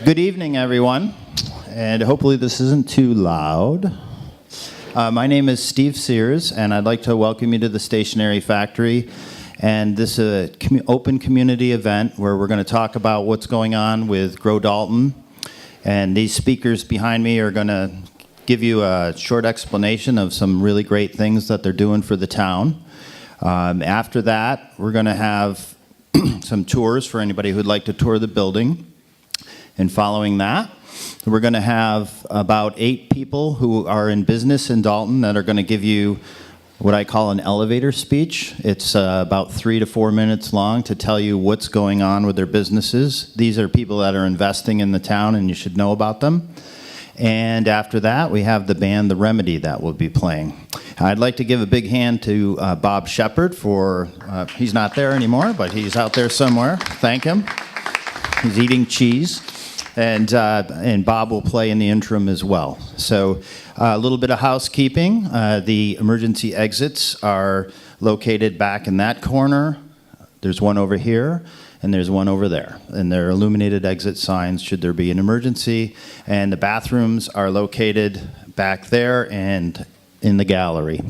Good evening, everyone, and hopefully this isn't too loud. My name is Steve Sears, and I'd like to welcome you to the Stationery Factory. And this is an open community event where we're going to talk about what's going on with Grow Dalton. And these speakers behind me are going to give you a short explanation of some really great things that they're doing for the town. After that, we're going to have some tours for anybody who'd like to tour the building. And following that, we're going to have about 8 people who are in business in Dalton that are going to give you what I call an elevator speech. It's about 3 to 4 minutes long to tell you what's going on with their businesses. These are people that are investing in the town, and you should know about them. And after that, we have the band The Remedy that will be playing. I'd like to give a big hand to Bob Shepard for, he's not there anymore, but he's out there somewhere. Thank him. He's eating cheese. And Bob will play in the interim as well. So a little bit of housekeeping. The emergency exits are located back in that corner. There's one over here, and there's one over there. And they're illuminated exit signs should there be an emergency. And the bathrooms are located back there and in the gallery.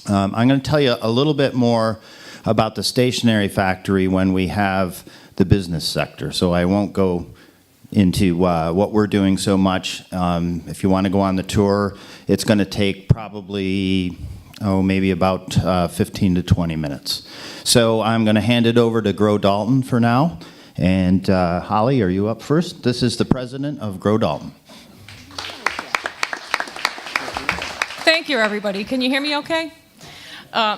I'm going to tell you a little bit more about the Stationery Factory when we have the business sector. So I won't go into what we're doing so much. If you want to go on the tour, it's going to take probably, maybe about 15 to 20 minutes. So I'm going to hand it over to Grow Dalton for now. And Holly, are you up first? This is the president of Grow Dalton. Thank you, everybody. Can you hear me okay?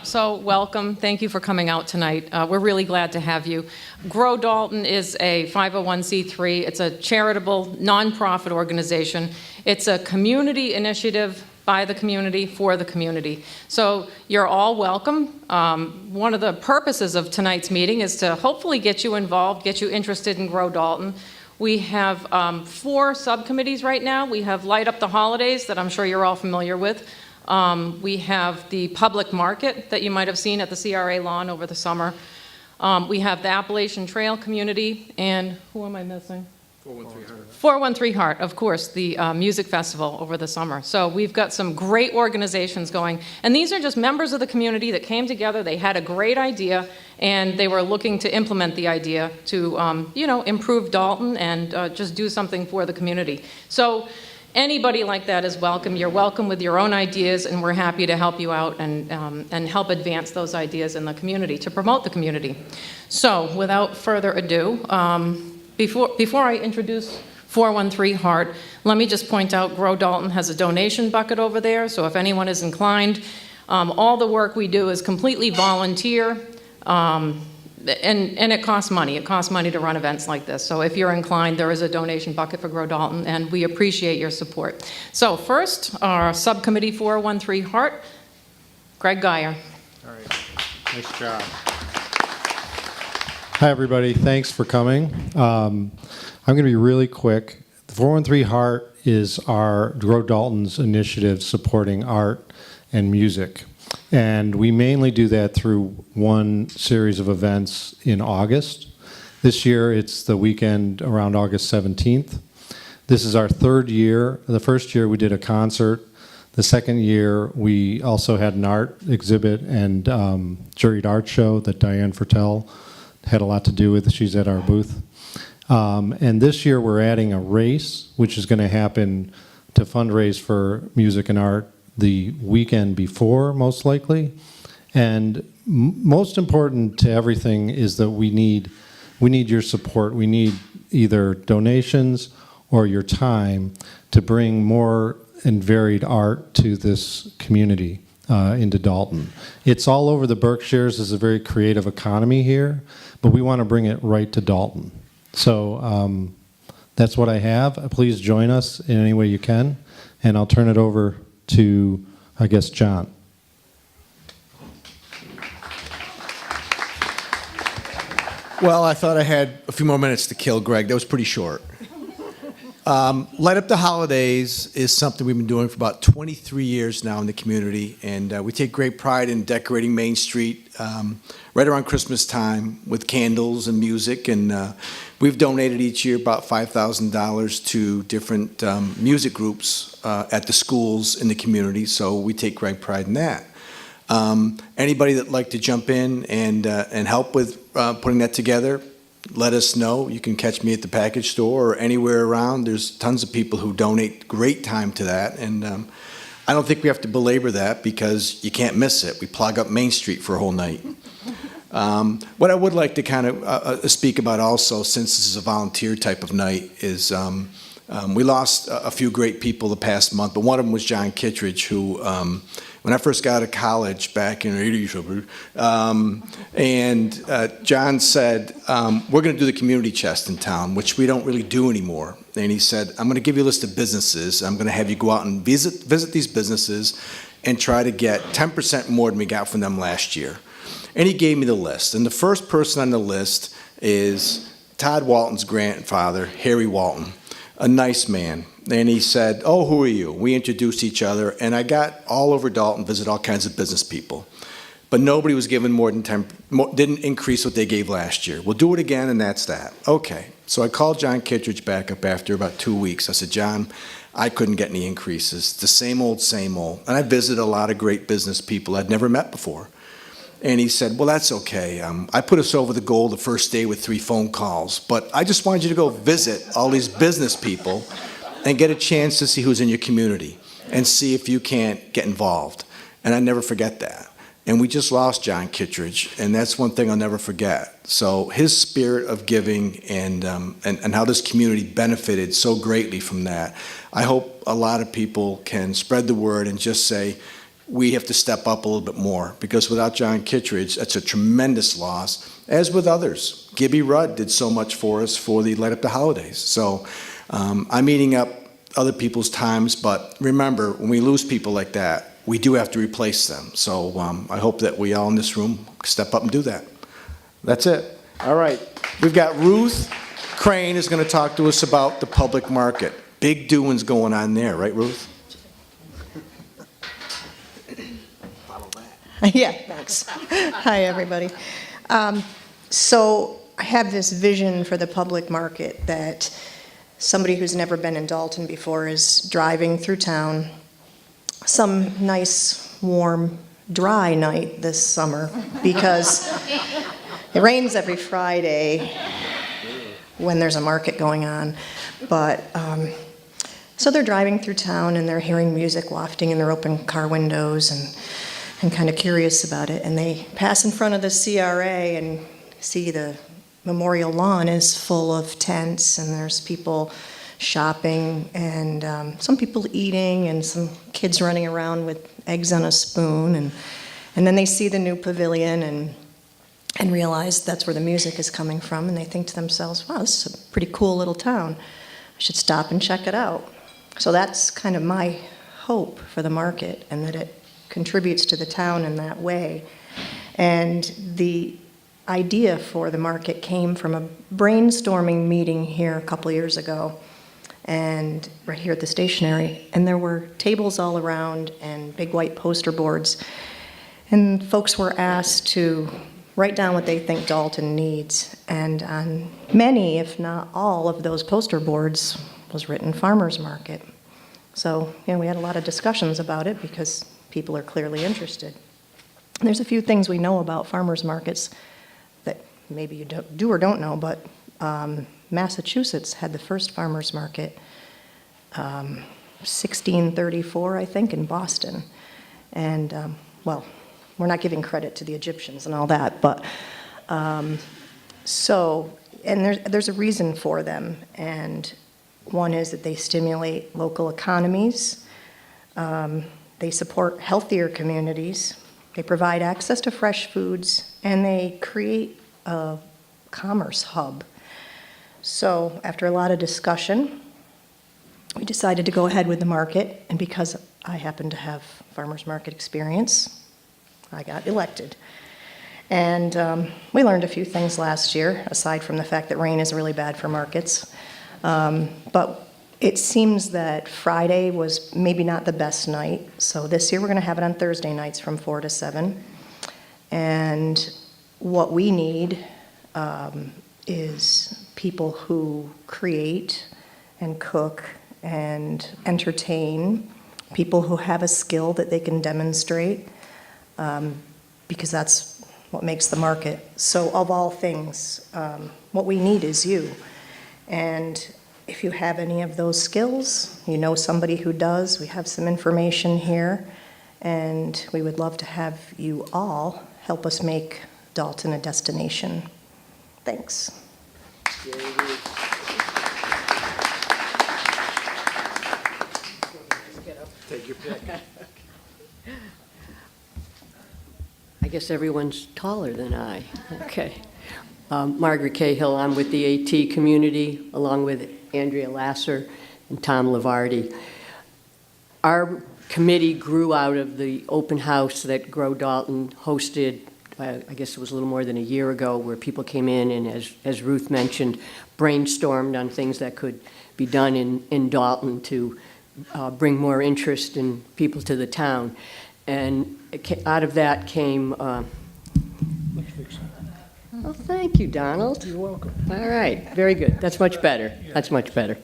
So welcome. Thank you for coming out tonight. We're really glad to have you. Grow Dalton is a 501c3. It's a charitable, nonprofit organization. It's a community initiative by the community for the community. So you're all welcome. One of the purposes of tonight's meeting is to hopefully get you involved, get you interested in Grow Dalton. We have 4 subcommittees right now. We have Light Up the Holidays that I'm sure you're all familiar with. We have the public market that you might have seen at the CRA lawn over the summer. We have the Appalachian Trail community, and who am I missing? 413 Heart. 413 Heart, of course, the music festival over the summer. So we've got some great organizations going, and these are just members of the community that came together. They had a great idea, and they were looking to implement the idea to, improve Dalton and just do something for the community. So anybody like that is welcome. You're welcome with your own ideas, and we're happy to help you out and help advance those ideas in the community, to promote the community. So without further ado, before I introduce 413 Heart, let me just point out Grow Dalton has a donation bucket over there, so if anyone is inclined, all the work we do is completely volunteer, and it costs money. It costs money to run events like this. So if you're inclined, there is a donation bucket for Grow Dalton, and we appreciate your support. So first, our subcommittee 413 Heart, Greg Geyer. All right, nice job. Hi, everybody. Thanks for coming. I'm going to be really quick. The 413 Heart is our Grow Dalton's initiative supporting art and music. And we mainly do that through one series of events in August. This year, it's the weekend around August 17th. This is our 3rd year. The first year, we did a concert. The second year, we also had an art exhibit and juried art show that Diane Fertel had a lot to do with. She's at our booth. And this year, we're adding a race, which is going to happen to fundraise for music and art the weekend before, most likely. And most important to everything is that we need your support. We need either donations or your time to bring more and varied art to this community into Dalton. It's all over the Berkshires. There's a very creative economy here, but we want to bring it right to Dalton. So that's what I have. Please join us in any way you can, and I'll turn it over to, I guess, John. Well, I thought I had a few more minutes to kill, Greg. That was pretty short. Light Up the Holidays is something we've been doing for about 23 years now in the community, and we take great pride in decorating Main Street right around Christmas time with candles and music, and we've donated each year about $5,000 to different music groups at the schools in the community, so we take great pride in that. Anybody that'd like to jump in and help with putting that together, let us know. You can catch me at the package store or anywhere around. There's tons of people who donate great time to that, and I don't think we have to belabor that because you can't miss it. We plug up Main Street for a whole night. What I would like to kind of speak about also, since this is a volunteer type of night, is we lost a few great people the past month, but one of them was John Kittredge, who when I first got out of college back in the 80s, and John said, we're going to do the community chest in town, which we don't really do anymore. And he said, I'm going to give you a list of businesses. I'm going to have you go out and visit these businesses and try to get 10% more than we got from them last year. And he gave me the list. And the first person on the list is Todd Walton's grandfather, Harry Walton, a nice man. And he said, oh, who are you? We introduced each other, and I got all over Dalton, visit all kinds of business people. But nobody was given more than 10, didn't increase what they gave last year. We'll do it again, and that's that. Okay. So I called John Kittredge back up after about 2 weeks. I said, John, I couldn't get any increases. The same old, same old. And I visited a lot of great business people I'd never met before. And he said, well, that's okay. I put us over the goal the first day with 3 phone calls, but I just wanted you to go visit all these business people and get a chance to see who's in your community and see if you can't get involved. And I never forget that. And we just lost John Kittredge, and that's one thing I'll never forget. So his spirit of giving and how this community benefited so greatly from that, I hope a lot of people can spread the word and just say, we have to step up a little bit more, because without John Kittredge, that's a tremendous loss, as with others. Gibby Rudd did so much for us for the Light Up the Holidays. So I'm eating up other people's times, but remember, when we lose people like that, we do have to replace them. So I hope that we all in this room step up and do that. That's it. All right. We've got Ruth Crane is going to talk to us about the public market. Big doings going on there, right, Ruth? Yeah, thanks. Hi, everybody. So I have this vision for the public market that somebody who's never been in Dalton before is driving through town some nice, warm, dry night this summer, because it rains every Friday when there's a market going on. But so they're driving through town and they're hearing music wafting in their open car windows and kind of curious about it. And they pass in front of the CRA and see the memorial lawn is full of tents, and there's people shopping and some people eating and some kids running around with eggs on a spoon. And then they see the new pavilion and realize that's where the music is coming from. And they think to themselves, wow, this is a pretty cool little town. I should stop and check it out. So that's kind of my hope for the market, and that it contributes to the town in that way. And the idea for the market came from a brainstorming meeting here a couple years ago, and right here at the Stationery, and there were tables all around and big white poster boards, and folks were asked to write down what they think Dalton needs. And on many, if not all, of those poster boards was written farmers market. So, we had a lot of discussions about it because people are clearly interested. And there's a few things we know about farmers markets that maybe you do or don't know, but Massachusetts had the first farmers market 1634, I think, in Boston. And, well, we're not giving credit to the Egyptians and all that, but so, and there's a reason for them. And one is that they stimulate local economies. They support healthier communities. They provide access to fresh foods, and they create a commerce hub. So after a lot of discussion, we decided to go ahead with the market, and because I happen to have farmers market experience, I got elected. And we learned a few things last year, aside from the fact that rain is really bad for markets. But it seems that Friday was maybe not the best night. So this year we're going to have it on Thursday nights from 4 to 7. And what we need is people who create and cook and entertain, people who have a skill that they can demonstrate, because that's what makes the market. So of all things, what we need is you. And if you have any of those skills, you know somebody who does, we have some information here, and we would love to have you all help us make Dalton a destination. Thanks. Take your pick. I guess everyone's taller than I. Okay. Margaret Cahill, I'm with the AT community, along with Andrea Lasser and Tom Lavardi. Our committee grew out of the open house that Grow Dalton hosted, I guess it was a little more than a year ago, where people came in and, as Ruth mentioned, brainstormed on things that could be done in Dalton to bring more interest in people to the town. And out of that came, oh, thank you, Donald. You're welcome. All right, very good. That's much better. That's much better.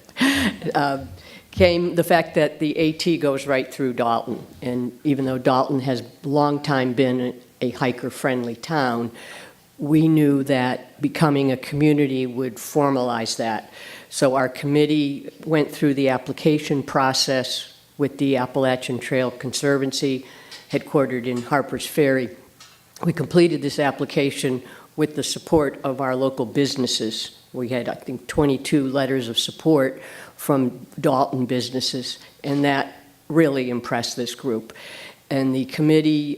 Came the fact that the AT goes right through Dalton. And even though Dalton has long time been a hiker-friendly town, we knew that becoming a community would formalize that. So our committee went through the application process with the Appalachian Trail Conservancy, headquartered in Harpers Ferry. We completed this application with the support of our local businesses. We had, I think, 22 letters of support from Dalton businesses, and that really impressed this group. And the committee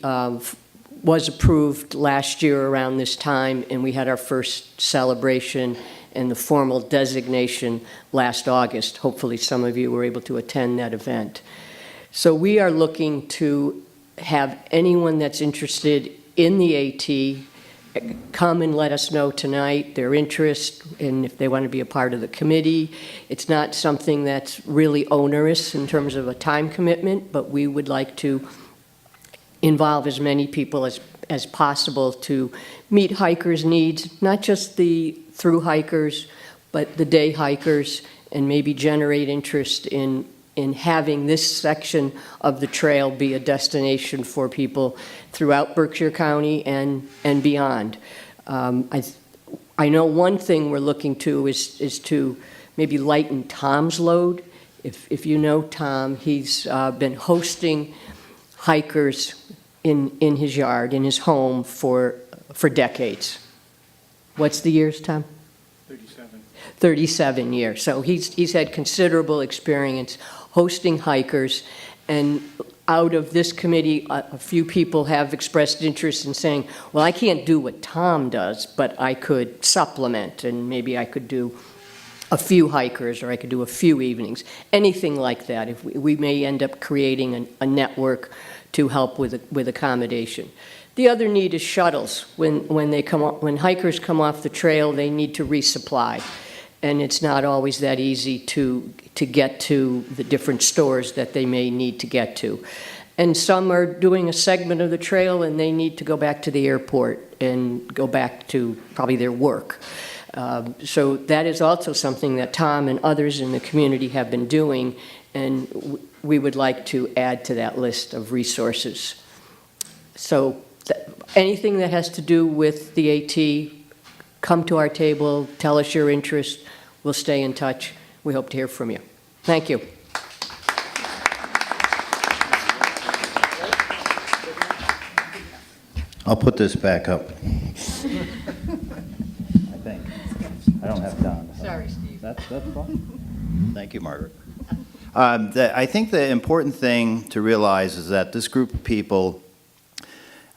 was approved last year around this time, and we had our first celebration and the formal designation last August. Hopefully some of you were able to attend that event. So we are looking to have anyone that's interested in the AT come and let us know tonight their interest and if they want to be a part of the committee. It's not something that's really onerous in terms of a time commitment, but we would like to involve as many people as possible to meet hikers' needs, not just the through hikers, but the day hikers, and maybe generate interest in having this section of the trail be a destination for people throughout Berkshire County and beyond. I know one thing we're looking to is to maybe lighten Tom's load. If you know Tom, he's been hosting hikers in his yard, in his home for decades. What's the years, Tom? 37 years. So he's had considerable experience hosting hikers, and out of this committee, a few people have expressed interest in saying, well, I can't do what Tom does, but I could supplement, and maybe I could do a few hikers, or I could do a few evenings, anything like that. If we may end up creating a network to help with accommodation. The other need is shuttles. When hikers come off the trail, they need to resupply, and it's not always that easy to get to the different stores that they may need to get to. And some are doing a segment of the trail and they need to go back to the airport and go back to probably their work. So that is also something that Tom and others in the community have been doing, and we would like to add to that list of resources. So anything that has to do with the AT, come to our table, tell us your interest. We'll stay in touch. We hope to hear from you. Thank you. I'll put this back up. I think. I don't have Don. Sorry, Steve. That's fine. Thank you, Margaret. I think the important thing to realize is that this group of people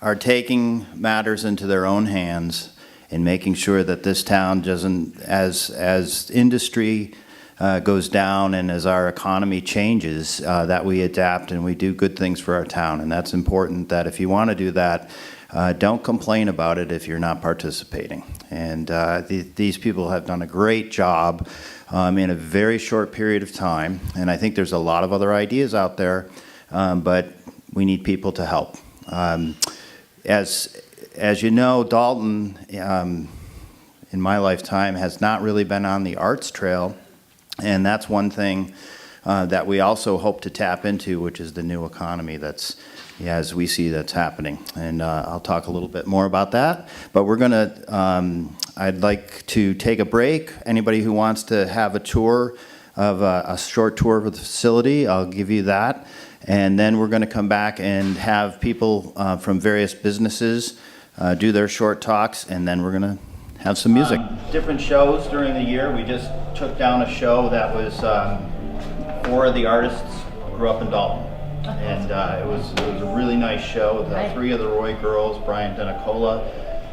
are taking matters into their own hands and making sure that this town doesn't, as industry goes down and as our economy changes, that we adapt and we do good things for our town. And that's important, that if you want to do that, don't complain about it if you're not participating. And these people have done a great job in a very short period of time. And I think there's a lot of other ideas out there, but we need people to help. As you know, Dalton, in my lifetime, has not really been on the arts trail. And that's one thing that we also hope to tap into, which is the new economy that's, as we see, that's happening. And I'll talk a little bit more about that. But we're going to, I'd like to take a break. Anybody who wants to have a tour of a short tour of the facility, I'll give you that. And then we're going to come back and have people from various businesses do their short talks, and then we're going to have some music. Different shows during the year. We just took down a show that was 4 of the artists grew up in Dalton. And it was a really nice show. The 3 of the Roy girls, Brian Denicola,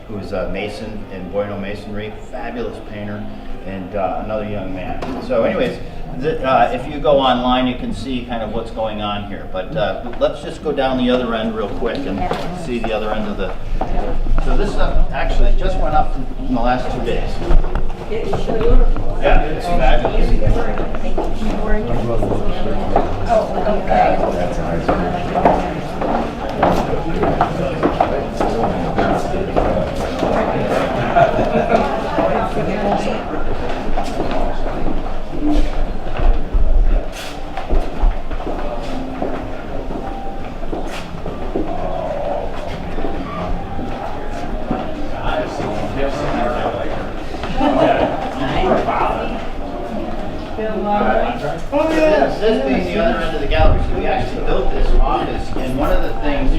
who's a mason in Bueno Masonry, fabulous painter, and another young man. So anyways, if you go online, you can see kind of what's going on here. But let's just go down the other end real quick and see the other end of the... So this stuff actually just went up in the last 2 days. Yeah, it's fabulous. This being the other end of the gallery, so we actually built this office, and one of the things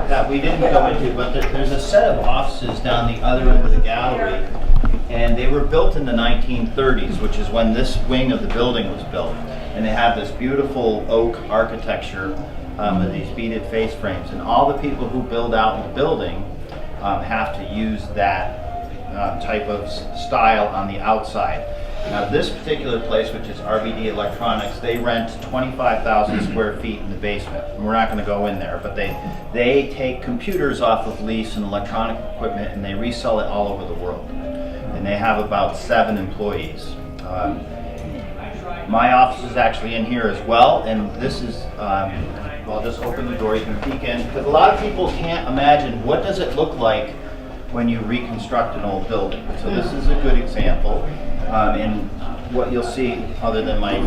that we didn't go into, but there's a set of offices down the other end of the gallery, and they were built in the 1930s, which is when this wing of the building was built. And they have this beautiful oak architecture with these beaded face frames, and all the people who build out in the building have to use that type of style on the outside. Now this particular place, which is RBD Electronics, they rent 25,000 square feet in the basement. And we're not going to go in there, but they take computers off of lease and electronic equipment, and they resell it all over the world. And they have about 7 employees. My office is actually in here as well, and this is, well, just open the door, you can peek in, because a lot of people can't imagine what does it look like when you reconstruct an old building. So this is a good example. And what you'll see, other than my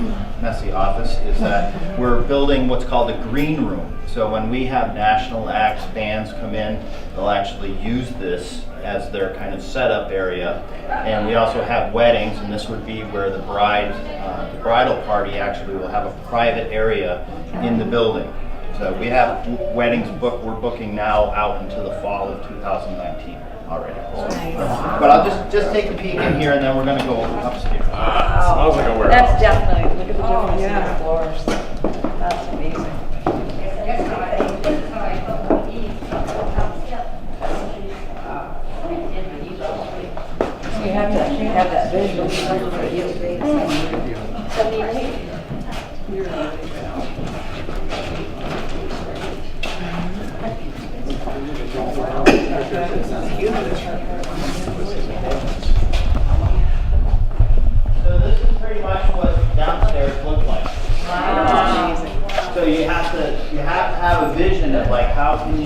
messy office, is that we're building what's called a green room. So when we have national acts, bands come in, they'll actually use this as their kind of setup area. And we also have weddings, and this would be where the bridal party actually will have a private area in the building. So we have weddings booked, we're booking now out into the fall of 2019. Already. But I'll just take a peek in here, and then we're going to go upstairs. Smells like a warehouse. That's definitely, look at the difference in the floors. That's amazing. You have that visual for you. 78. So this is pretty much what downstairs looked like. So you have to have a vision of like how can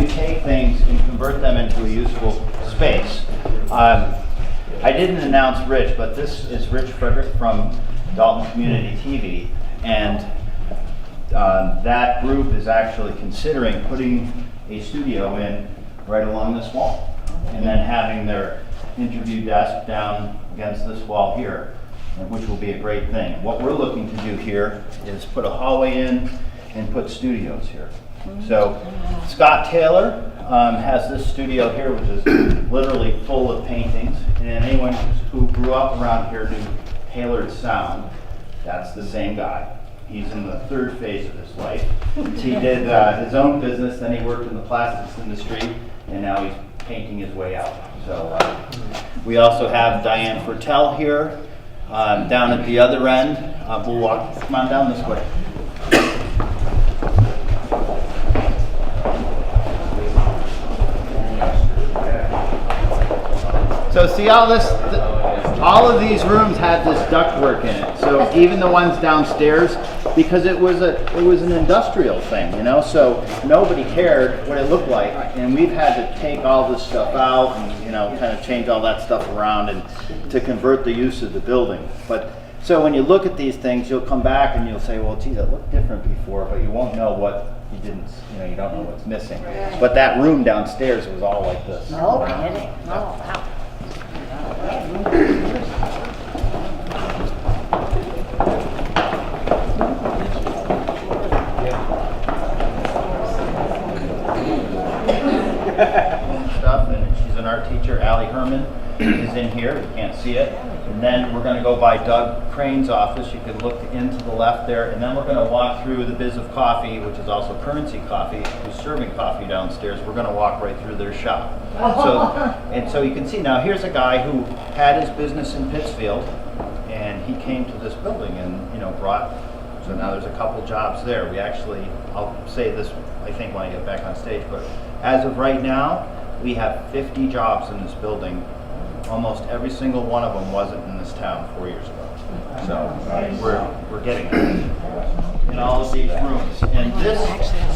you take things and convert them into a useful space. I didn't announce Rich, but this is Rich Frederick from Dalton Community TV, and that group is actually considering putting a studio in right along this wall, and then having their interview desk down against this wall here, which will be a great thing. What we're looking to do here is put a hallway in and put studios here. So Scott Taylor has this studio here, which is literally full of paintings, and anyone who grew up around here knew Tailored Sound. That's the same guy. He's in the 3rd phase of his life. He did his own business, then he worked in the plastics industry, and now he's painting his way out. So we also have Diane Fertel here, down at the other end. We'll walk, come on down this way. So see all this, all of these rooms had this ductwork in it. So even the ones downstairs, because it was an industrial thing, you know. So nobody cared what it looked like, and we've had to take all this stuff out and kind of change all that stuff around and to convert the use of the building. But so when you look at these things, you'll come back and you'll say, well, geez, it looked different before, but you won't know what you didn't, you don't know what's missing. But that room downstairs was all like this. No kidding. Oh, wow. Stuff, and she's an art teacher. Allie Herman is in here. You can't see it. And then we're going to go by Doug Crane's office. You can look into the left there. And then we're going to walk through the Biz of Coffee, which is also Currency Coffee, who's serving coffee downstairs. We're going to walk right through their shop. So you can see now, here's a guy who had his business in Pittsfield, and he came to this building and brought. So now there's a couple jobs there. We actually, I'll say this, I think, when I get back on stage, but as of right now, we have 50 jobs in this building. Almost every single one of them wasn't in this town 4 years ago. So we're getting there in all of these rooms. And this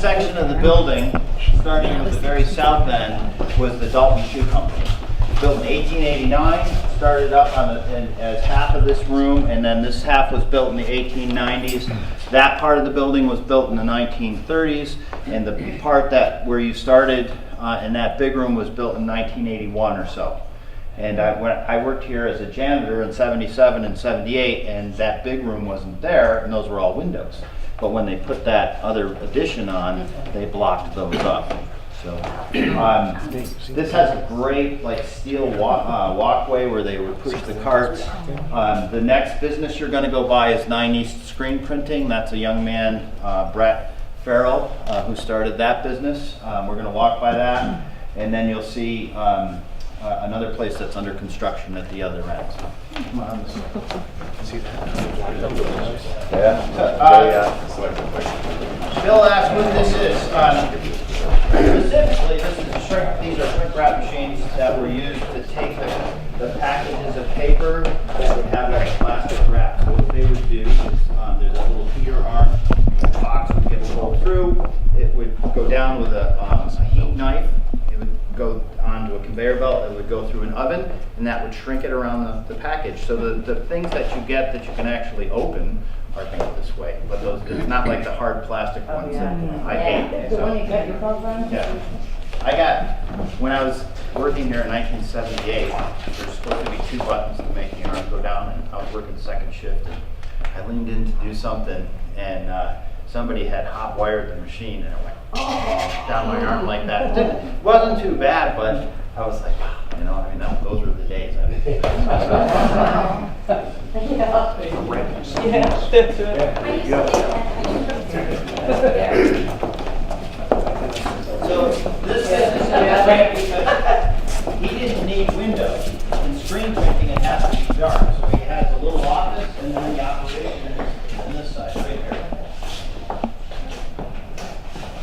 section of the building, starting at the very south end, was the Dalton Shoe Company. Built in 1889, started up as half of this room, and then this half was built in the 1890s. That part of the building was built in the 1930s, and the part where you started in that big room was built in 1981 or so. And I worked here as a janitor in 77 and 78, and that big room wasn't there, and those were all windows. But when they put that other addition on, they blocked those up. So this has a great steel walkway where they would push the carts. The next business you're going to go by is 9 East Screen Printing. That's a young man, Brett Farrell, who started that business. We're going to walk by that, and then you'll see another place that's under construction at the other end. Come on. See that? Bill asked what this is. Specifically, these are shrink wrap machines that were used to take the packages of paper that would have that plastic wrap. So what they would do is there's a little heater arm, the box would get pulled through, it would go down with a heat knife, it would go onto a conveyor belt, it would go through an oven, and that would shrink it around the package. So the things that you get that you can actually open are things this way, but it's not like the hard plastic ones that I hate. So when you got your program? Yeah. When I was working here in 1978, there was supposed to be 2 buttons to make the arm go down, and I was working second shift, and I leaned in to do something, and somebody had hot wired the machine, and it went down my arm like that. It wasn't too bad, but I was like, those were the days. So this business is great because he didn't need windows. In screen printing, it has to be dark. So he has a little office, and then the operation is on this side right here.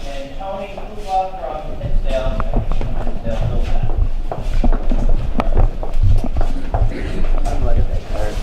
And Tony flew up from Pittsdale built that. Look at that card.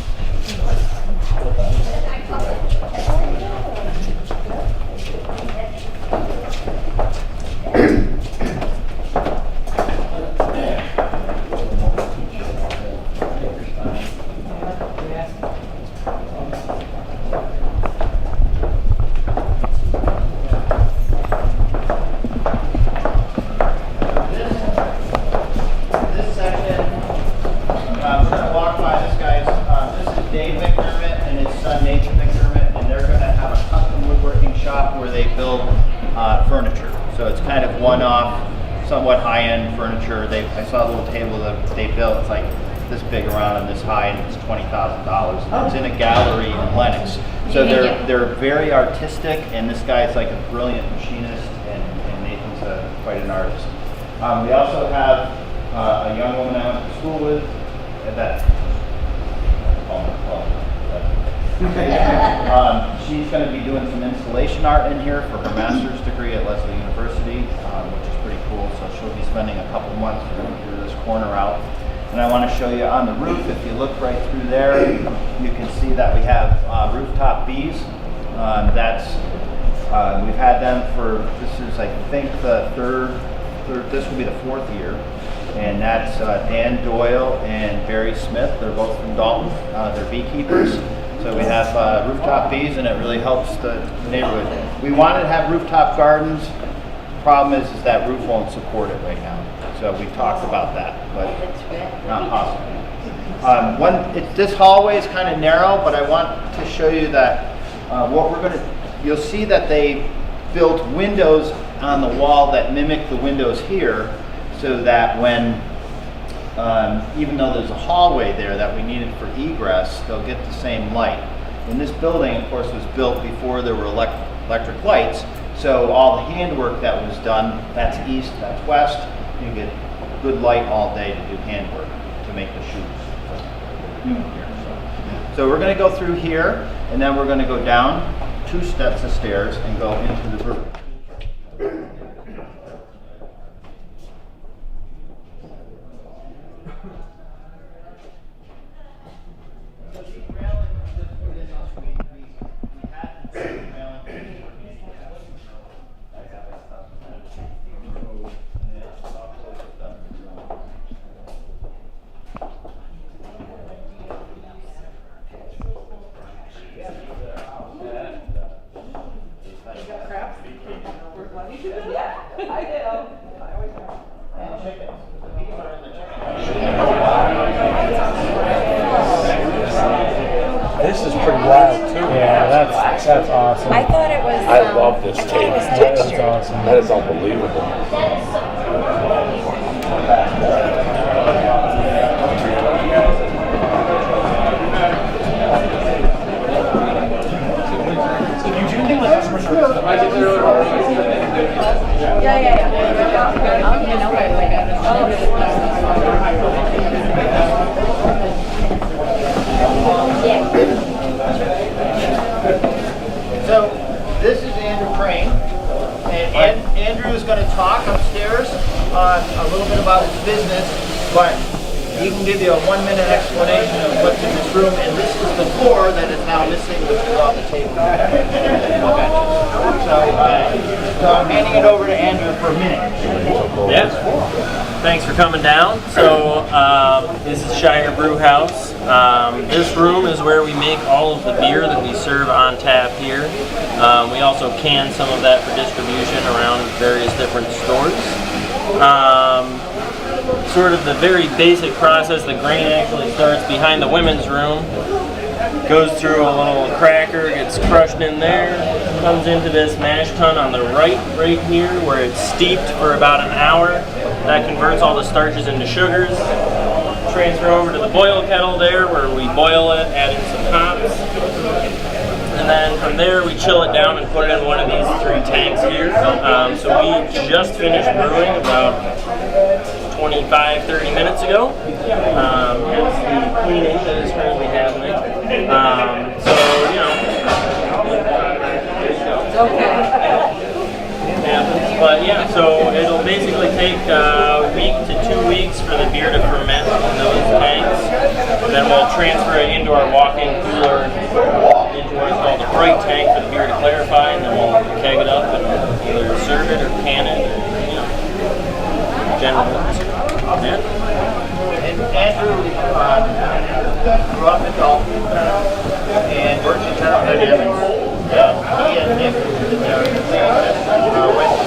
Somewhat high-end furniture. I saw a little table that they built. It's like this big around and this high, and it's $20,000. It's in a gallery in Lenox. So they're very artistic, and this guy's like a brilliant machinist, and Nathan's quite an artist. We also have a young woman I went to school with that. She's going to be doing some installation art in here for her master's degree at Lesley University, which is pretty cool. So she'll be spending a couple months through this corner out. And I want to show you on the roof, if you look right through there, you can see that we have rooftop bees. We've had them for, this is I think the third, this will be the 4th year. And that's Dan Doyle and Barry Smith. They're both from Dalton. They're beekeepers. So we have rooftop bees, and it really helps the neighborhood. We wanted to have rooftop gardens. Problem is that roof won't support it right now. So we talked about that, but not possible. This hallway is kind of narrow, but I want to show you that what we're going to. You'll see that they built windows on the wall that mimic the windows here, so that when, even though there's a hallway there that we needed for egress, they'll get the same light. And this building, of course, was built before there were electric lights, so all the handwork that was done, that's east, that's west, you get good light all day to do handwork to make the shoes. Noon here, so we're going to go through here, and then we're going to go down 2 steps of stairs and go into the roof. This is pretty wild too. Yeah, that's awesome. I thought it was. I love this tape. It was That's textured. awesome. That is unbelievable. So this is Andrew Crane, and Andrew is going to talk upstairs a little bit about his business, but he can give you a 1-minute explanation of what's in this room, and this is the floor that is now missing, which is on the table. So I'm handing it over to Andrew for a minute. Yeah. Thanks for coming down. So this is Shire Brew House. This room is where we make all of the beer that we serve on tap here. We also can some of that for distribution around various different stores. Sort of the very basic process, the grain actually starts behind the women's room, goes through a little cracker, gets crushed in there, comes into this mash tun on the right here where it's steeped for about an hour. That converts all the starches into sugars. Transfer over to the boil kettle there where we boil it, add in some hops. And then from there we chill it down and put it in one of these 3 tanks here. So we just finished brewing about 25-30 minutes ago. Hence the cleaning that is currently happening. So, you know, it happens. But yeah, so it'll basically take a week to 2 weeks for the beer to ferment in those tanks. Then we'll transfer it into our walk-in cooler, into what's called the bright tank for the beer to clarify, and then we'll keg it up and either serve it or can it, or, you know, generally. Yeah. And Andrew grew up in Dalton and worked in General Dynamics. He and Nick went to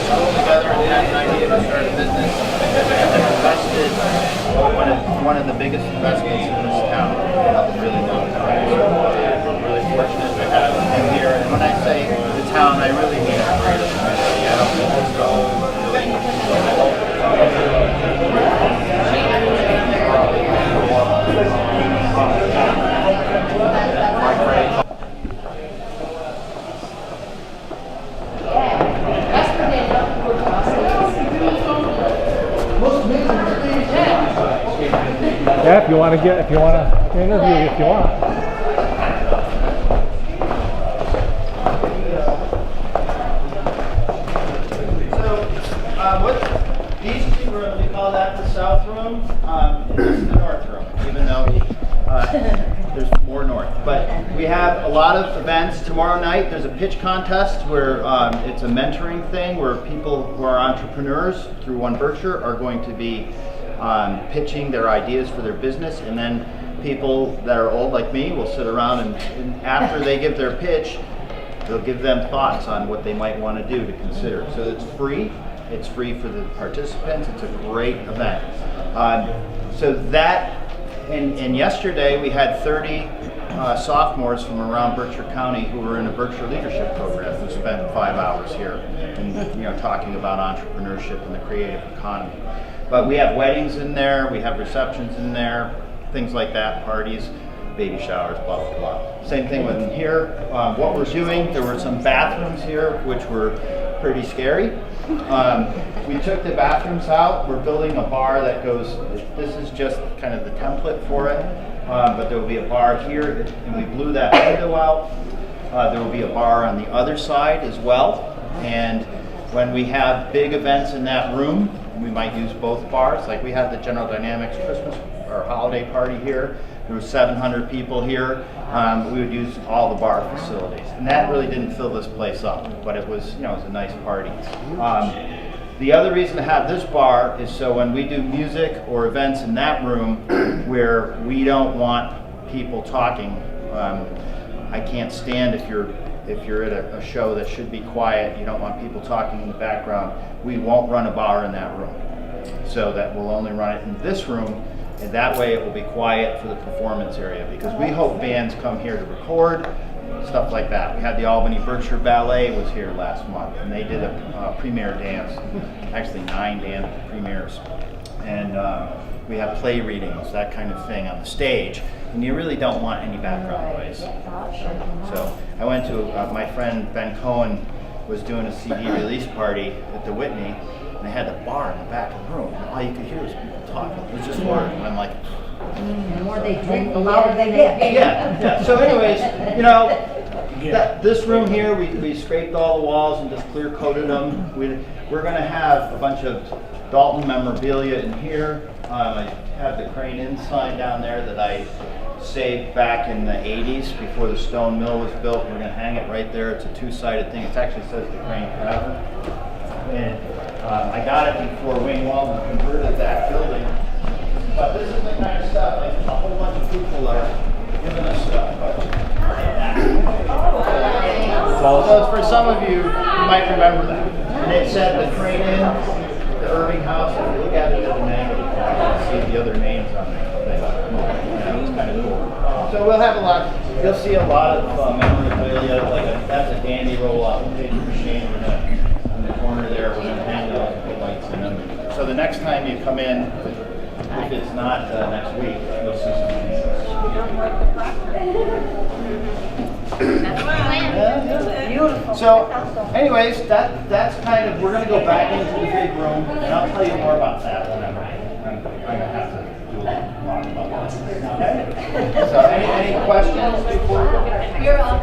school together and had an idea to start a business and invested one of the biggest investments in this town in a really long time. So we're really fortunate to have him here. And when I say the town, I really mean our greater community. I don't mean just the whole Yeah, if you want to interview, if you want. So, these 2 rooms, we call that the south room, and this is the north have a lot of events. Tomorrow night there's a pitch contest where it's a mentoring thing where people who are entrepreneurs through One Berkshire are going to be pitching their ideas for their business, and then people that are old like me will sit around and after they give their pitch, they'll give them thoughts on what they might want to do to consider. So it's free. It's free for the participants. It's a great event. So that, and yesterday we had 30 sophomores from around Berkshire County who were in a Berkshire Leadership Program who spent 5 hours here and talking about entrepreneurship and the creative economy. But we have weddings in there, we have receptions in there, things like that, parties, baby showers, blah, blah, blah. Same thing with here. What we're doing, there were some bathrooms here which were pretty scary. We took the bathrooms out. We're building a bar that goes, this is just kind of the template for it, but there will be a bar here, and we blew that window out. There will be a bar on the other side as well, and when we have big events in that room, we might use both bars. Like we had the General Dynamics Christmas or holiday party here. There were 700 people here. We would use all the bar facilities, and that really didn't fill this place up, but it was, it was a nice party. The other reason to have this bar is so when we do music or events in that room where we don't want people talking, I can't stand if you're at a show that should be quiet, you don't want people talking in the background, we won't run a bar in that room. So that we'll only run it in this room, and that way it will be quiet for the performance area, because we hope bands come here to record, stuff like that. We had the Albany Berkshire Ballet was here last month, and they did a premiere dance, actually 9 dance premieres. And we have play readings, that kind of thing on the stage, and you really don't want any background noise. So I went to, my friend Ben Cohen was doing a CD release party at the Whitney, and they had a bar in the back of the room, and all you could hear was people talking. It was just horrible, and I'm like, The more they drink, the louder they get. yeah. So anyways, this room here, we scraped all the walls and just clear coated them. We're going to have a bunch of Dalton memorabilia in here. I have the Crane Inn sign down there that I saved back in the 80s before the stone mill was built. We're going to hang it right there. It's a 2-sided thing. It actually says the Crane Tavern. And I got it before Wayne Walden converted that building. But this is the kind of stuff, like a whole bunch of people are giving us stuff. So for some of you, you might remember that. And it said the Crane Inn, the Irving House. If you look at it at an angle, you can see the other names on there. It's kind of cool. So we'll have a lot. You'll see a lot of memorabilia. That's a dandy roll-up paper machine in the corner there. We're going to hang those and put lights in them. So the next time you come in, if it's not next week, you'll see some things. Beautiful. So, anyways, that's kind of, we're going to go back into the big room, and I'll tell you more about that whenever. I'm going to have to do a lot about that. Okay? So, any questions before? You're up.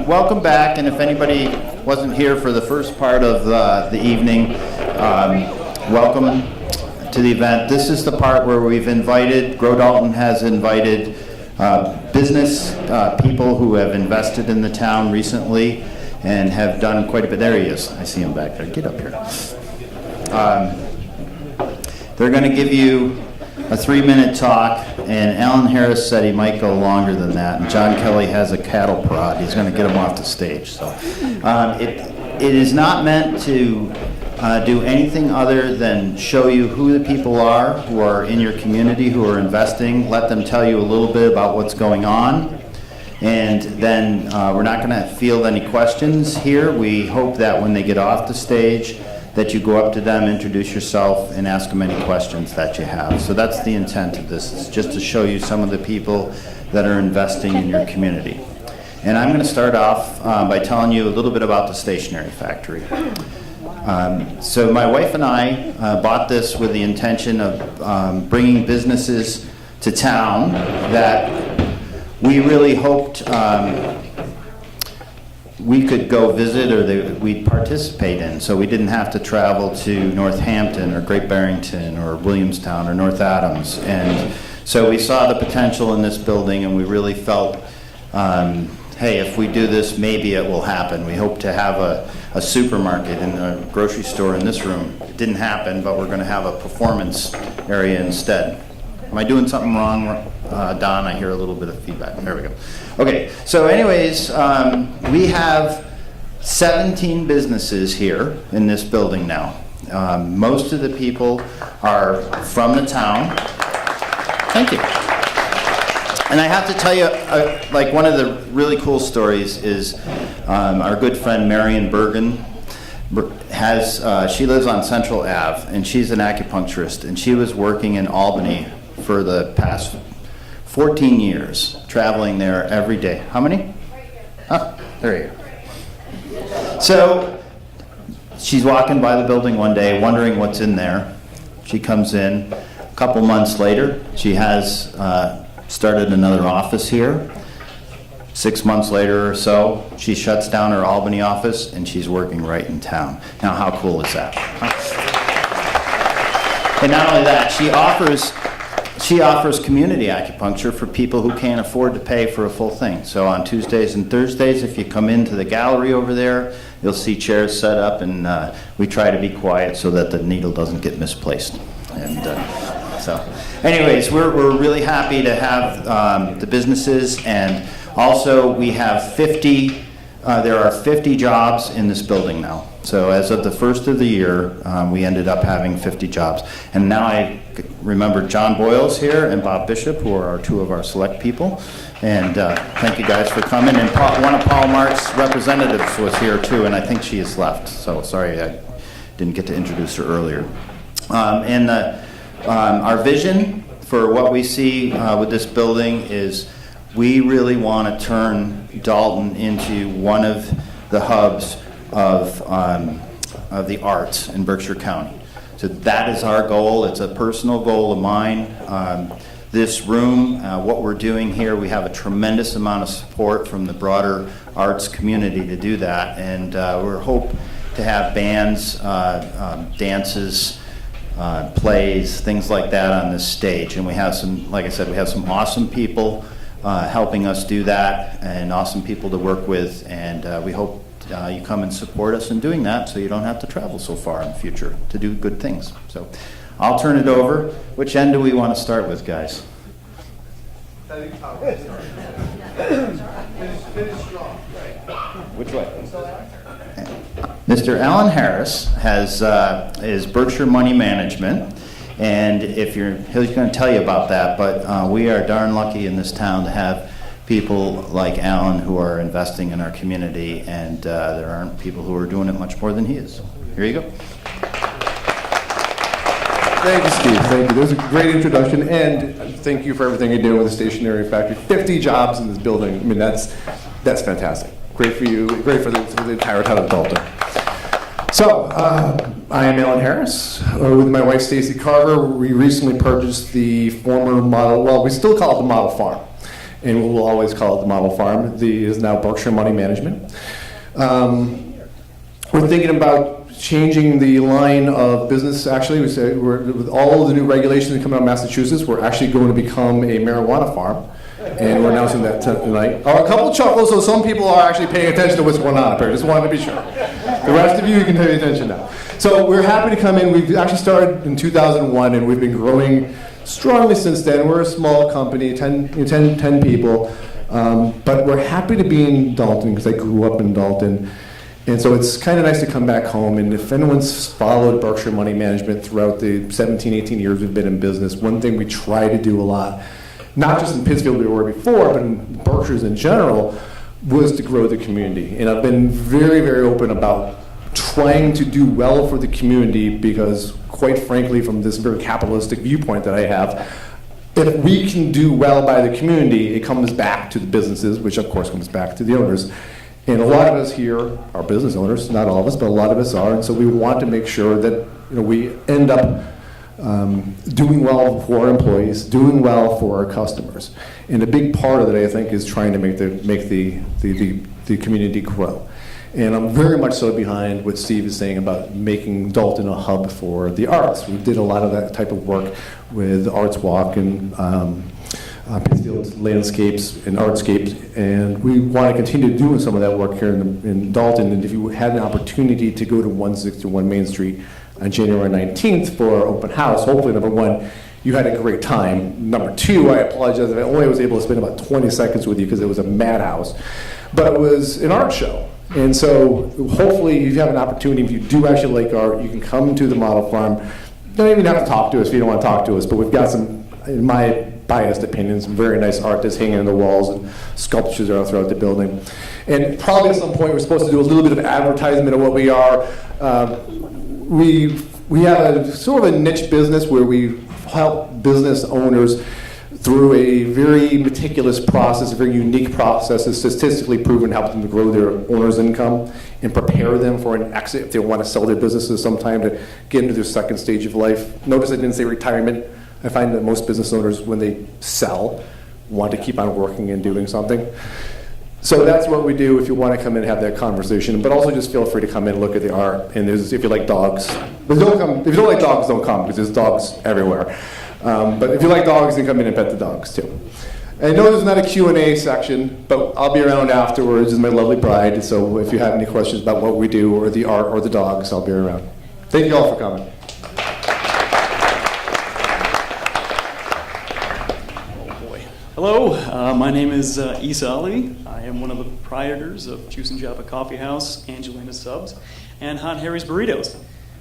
Welcome back, and if anybody wasn't here for the first part of the evening, welcome to the event. This is the part where we've invited, Grow Dalton has invited business people who have invested in the town recently and have done quite a bit. There he is. I see him back there. Get up here. They're going to give you a 3-minute talk, and Alan Harris said he might go longer than that, and John Kelly has a cattle prod. He's going to get him off the stage. So it is not meant to do anything other than show you who the people are who are in your community, who are investing, let them tell you a little bit about what's going on, and then we're not going to field any questions here. We hope that when they get off the stage that you go up to them, introduce yourself, and ask them any questions that you have. So that's the intent of this, is just to show you some of the people that are investing in your community. And I'm going to start off by telling you a little bit about the Stationery Factory. So my wife and I bought this with the intention of bringing businesses to town that we really hoped we could go visit or we'd participate in, so we didn't have to travel to Northampton or Great Barrington or Williamstown or North Adams. And so we saw the potential in this building, and we really felt, hey, if we do this, maybe it will happen. We hope to have a supermarket and a grocery store in this room. It didn't happen, but we're going to have a performance area instead. Am I doing something wrong, Don? I hear a little bit of feedback. There we go. Okay, so anyways, we have 17 businesses here in this building now. Most of the people are from the town. Thank you. And I have to tell you, like one of the really cool stories is our good friend Marion Bergen she lives on Central Ave, and she's an acupuncturist, and she was working in Albany for the past 14 years, traveling there every day. How many? Oh, there you go. So she's walking by the building one day, wondering what's in there. She comes in. A couple months later, she has started another office here. 6 months later or so, she shuts down her Albany office, and she's working right in town. Now, how cool is that? And not only that, she offers community acupuncture for people who can't afford to pay for a full thing. So on Tuesdays and Thursdays, if you come into the gallery over there, you'll see chairs set up, and we try to be quiet so that the needle doesn't get misplaced. And so anyways, we're really happy to have the businesses, and also we have 50, there are 50 jobs in this building now. So as of the first of the year, we ended up having 50 jobs. And now I remember John Boyle's here and Bob Bishop, who are two of our select people. And thank you guys for coming. And one of Paul Mark's representatives was here too, and I think she has left. So sorry I didn't get to introduce her earlier. And our vision for what we see with this building is we really want to turn Dalton into one of the hubs of the arts in Berkshire County. So that is our goal. It's a personal goal of mine. This room, what we're doing here, we have a tremendous amount of support from the broader arts community to do that, and we hope to have bands, dances, plays, things like that on this stage. And we have some, like I said, we have some awesome people helping us do that, and awesome people to work with, and we hope you come and support us in doing that so you don't have to travel so far in the future to do good things. So I'll turn it over. Which end do we want to start with, guys? Which way? Mr. Alan Harris is Berkshire Money Management, and he's going to tell you about that, but we are darn lucky in this town to have people like Alan who are investing in our community, and there aren't people who are doing it much more than he is. Here you go. Thank you, Steve. Thank you. That was a great introduction, and thank you for everything you're doing with the Stationery Factory. 50 jobs in this building. I mean, that's fantastic. Great for you. Great for the entire town of Dalton. So, I am Alan Harris. With my wife, Stacy Carver, we recently purchased the former model, well, we still call it the Model Farm, and we will always call it the Model Farm. It is now Berkshire Money Management. We're thinking about changing the line of business. Actually, we say with all of the new regulations coming out of Massachusetts, we're actually going to become a marijuana farm. And we're announcing that tonight. A couple chuckles, so some people are actually paying attention to what's going on up here. Just wanted to be sure. The rest of you can pay attention now. So we're happy to come in. We've actually started in 2001, and we've been growing strongly since then. We're a small company, 10 people. But we're happy to be in Dalton because I grew up in Dalton. And so it's kind of nice to come back home. And if anyone's followed Berkshire Money Management throughout the 17, 18 years we've been in business, one thing we try to do a lot, not just in Pittsfield we were before, but in Berkshires in general, was to grow the community. And I've been very, very open about trying to do well for the community because, quite frankly, from this very capitalistic viewpoint that I have, if we can do well by the community, it comes back to the businesses, which of course comes back to the owners. And a lot of us here are business owners, not all of us, but a lot of us are. And so we want to make sure that we end up doing well for our employees, doing well for our customers. And a big part of it, I think, is trying to make the community grow. And I'm very much so behind what Steve is saying about making Dalton a hub for the arts. We did a lot of that type of work with Arts Walk and Pittsfield Landscapes and Artscapes, and we want to continue doing some of that work here in Dalton. And if you had an opportunity to go to 161 Main Street on January 19th for our open house, hopefully, number one, you had a great time. Number two, I apologize if I only was able to spend about 20 seconds with you because it was a madhouse, but it was an art show. And so hopefully you have an opportunity, if you do actually like art, you can come to the model farm. You don't even have to talk to us if you don't want to talk to us, but we've got some, in my biased opinion, some very nice art that's hanging on the walls and sculptures are throughout the building. And probably at some point we're supposed to do a little bit of advertisement of what we are. We have a sort of a niche business where we help business owners through a very meticulous process, a very unique process that's statistically proven, help them to grow their owner's income and prepare them for an exit if they want to sell their businesses sometime to get into their second stage of life. Notice I didn't say retirement. I find that most business owners, when they sell, want to keep on working and doing something. So that's what we do if you want to come in and have that conversation. But also just feel free to come in and look at the art. And if you like dogs, but don't come. If you don't like dogs, don't come because there's dogs everywhere. But if you like dogs, then come in and pet the dogs too. I know there's not a Q&A section, but I'll be around afterwards with my lovely bride. So if you have any questions about what we do or the art or the dogs, I'll be around. Thank you all for coming. Hello, my name is Isa Ali. I am one of the proprietors of Juice and Java Coffee House, Angelina Subs, and Hot Harry's Burritos.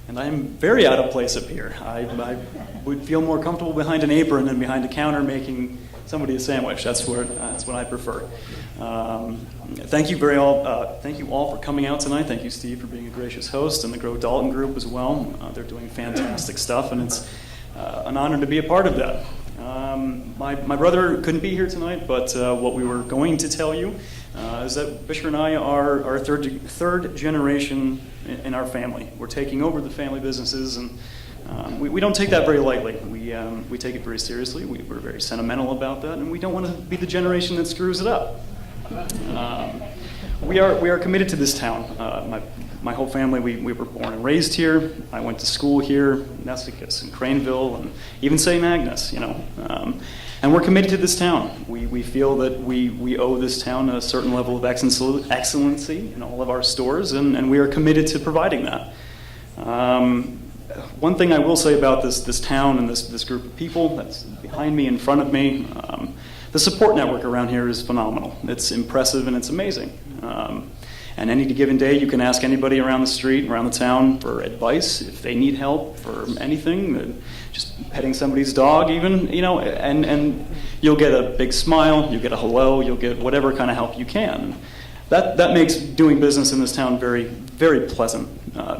And I am very out of place up here. I would feel more comfortable behind an apron than behind a counter making somebody a sandwich. That's what I prefer. Thank you all for coming out tonight. Thank you, Steve, for being a gracious host, and the Grow Dalton group as well. They're doing fantastic stuff, and it's an honor to be a part of that. My brother couldn't be here tonight, but what we were going to tell you is that Fisher and I are third generation in our family. We're taking over the family businesses, and we don't take that very lightly. We take it very seriously. We're very sentimental about that, and we don't want to be the generation that screws it up. We are committed to this town. My whole family, we were born and raised here. I went to school here, Nessicus and Craneville, and even St. Agnes, and we're committed to this town. We feel that we owe this town a certain level of excellency in all of our stores, and we are committed to providing that. One thing I will say about this town and this group of people that's behind me, in front of me, the support network around here is phenomenal. It's impressive and it's amazing. And any given day, you can ask anybody around the street, around the town, for advice if they need help for anything, just petting somebody's dog even, and you'll get a big smile, you'll get a hello, you'll get whatever kind of help you can. That makes doing business in this town very, very pleasant,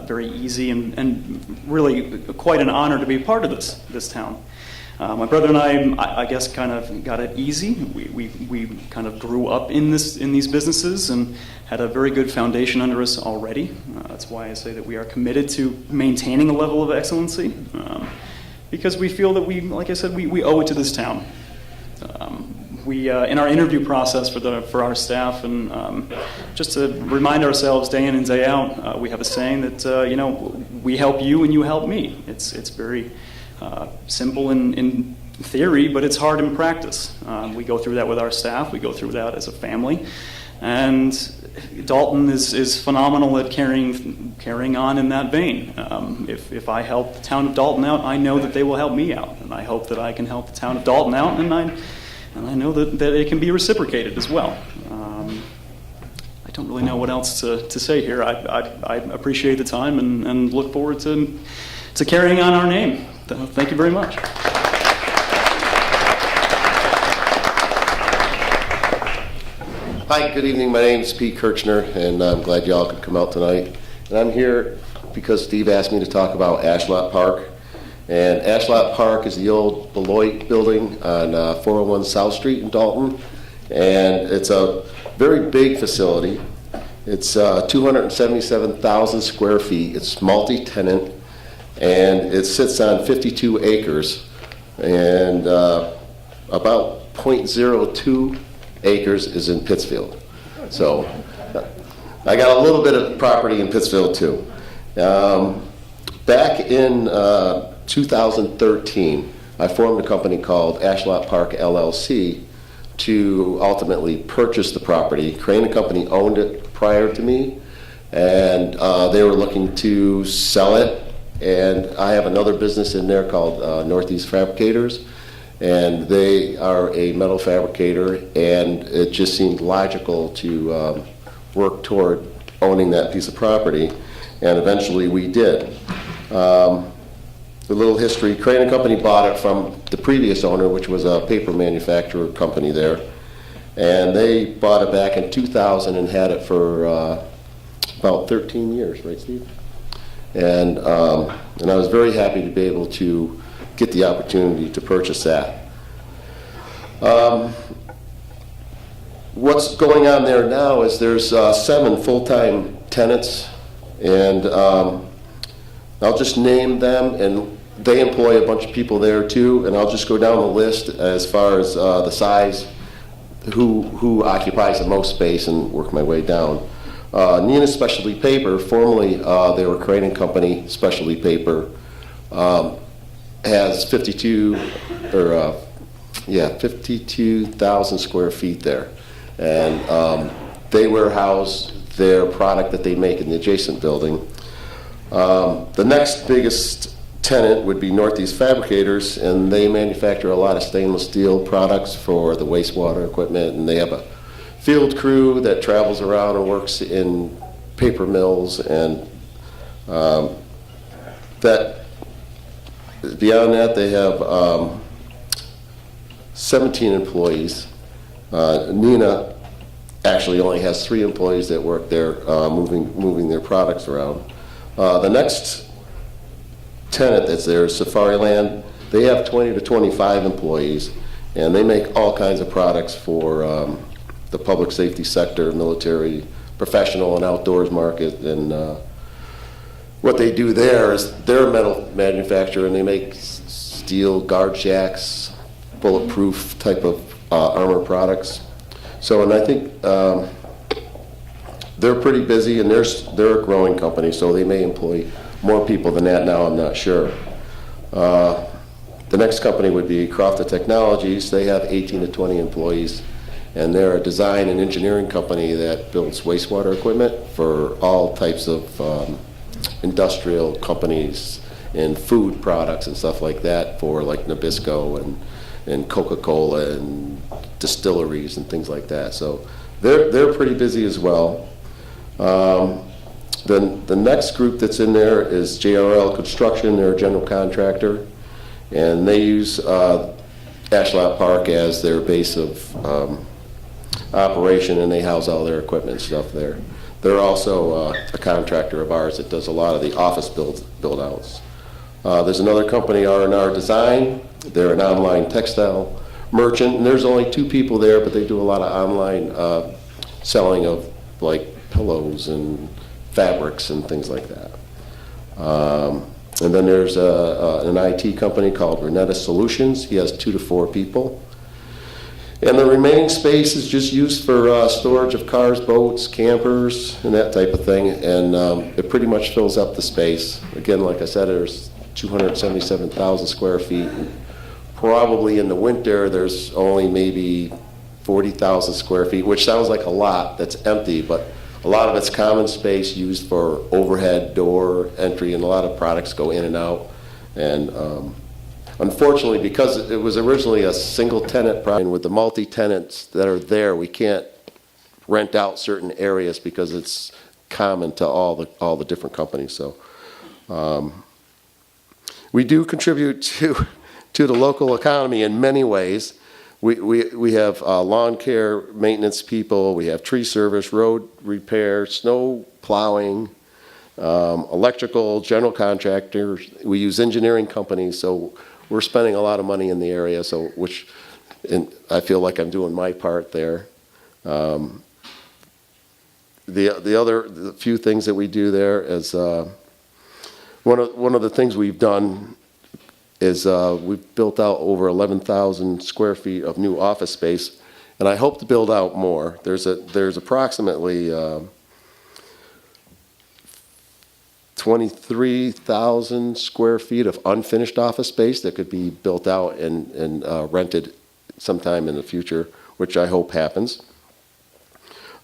very easy, and really quite an honor to be a part of this town. My brother and I guess, kind of got it easy. We kind of grew up in these businesses and had a very good foundation under us already. That's why I say that we are committed to maintaining a level of excellency, because we feel that like I said, we owe it to this town. we in our interview process for our staff, and just to remind ourselves day in and day out, we have a saying that we help you and you help me. It's very simple in theory, but it's hard in practice. We go through that with our staff. We go through that as a family, and Dalton is phenomenal at carrying on in that vein. If I help the town of Dalton out, I know that they will help me out, and I hope that I can help the town of Dalton out, and I know that it can be reciprocated as well. I don't really know what else to say here. I appreciate the time and look forward to carrying on our name. Thank you very much. Hi, good evening. My name is Pete Kirchner, and I'm glad y'all could come out tonight. And I'm here because Steve asked me to talk about Ashlot Park. And Ashlot Park is the old Beloit building on 401 South Street in Dalton. And it's a very big facility. It's 277,000 square feet. It's multi-tenant, and it sits on 52 acres. And about 0.02 acres is in Pittsfield. So I got a little bit of property in Pittsfield too. Back in 2013, I formed a company called Ashlot Park LLC to ultimately purchase the property. Crane & Company owned it prior to me, and they were looking to sell it. And I have another business in there called Northeast Fabricators, and they are a metal fabricator, and it just seemed logical to work toward owning that piece of property, and eventually we did. The little history, Crane & Company bought it from the previous owner, which was a paper manufacturer company there, and they bought it back in 2000 and had it for about 13 years, right, Steve? And I was very happy to be able to get the opportunity to purchase that. What's going on there now is there's 7 full-time tenants, and I'll just name them, and they employ a bunch of people there too, and I'll just go down the list as far as the size, who occupies the most space, and work my way down. Nina Specialty Paper, formerly they were Crane & Company Specialty Paper, has 52,000 square feet there, and they warehouse their product that they make in the adjacent building. The next biggest tenant would be Northeast Fabricators, and they manufacture a lot of stainless steel products for the wastewater equipment, and they have a field crew that travels around and works in paper mills, and beyond that, they have 17 employees. Nina actually only has 3 employees that work there, moving their products around. The next tenant that's there is Safariland. They have 20 to 25 employees, and they make all kinds of products for the public safety sector, military, professional, and outdoors market. And what they do there is they're a metal manufacturer, and they make steel guard shacks, bulletproof type of armor products. So, and I think they're pretty busy, and they're a growing company, so they may employ more people than that now, I'm not sure. The next company would be Crofted Technologies. They have 18 to 20 employees, and they're a design and engineering company that builds wastewater equipment for all types of industrial companies and food products and stuff like that, for like Nabisco and Coca-Cola and distilleries and things like that. So they're pretty busy as well. Then the next group that's in there is JRL Construction. They're a general contractor, and they use Ashlot Park as their base of operation, and they house all their equipment and stuff there. They're also a contractor of ours that does a lot of the office build-outs. There's another company, R&R Design. They're an online textile merchant, and there's only 2 people there, but they do a lot of online selling of like pillows and fabrics and things like that. And then there's an IT company called Renetta Solutions. He has 2 to 4 people. And the remaining space is just used for storage of cars, boats, campers, and that type of thing. And it pretty much fills up the space. Again, like I said, there's 277,000 square feet. And probably in the winter, there's only maybe 40,000 square feet, which sounds like a lot that's empty, but a lot of it's common space used for overhead door entry, and a lot of products go in and out. And unfortunately, because it was originally a single tenant property, and with the multi-tenants that are there, we can't rent out certain areas because it's common to all the different companies. So we do contribute to the local economy in many ways. We have lawn care maintenance people, we have tree service, road repair, snow plowing, electrical, general contractors. We use engineering companies, so we're spending a lot of money in the area, and I feel like I'm doing my part there. The few things that we do there is one of the things we've done is we've built out over 11,000 square feet of new office space, and I hope to build out more. There's approximately 23,000 square feet of unfinished office space that could be built out and rented sometime in the future, which I hope happens.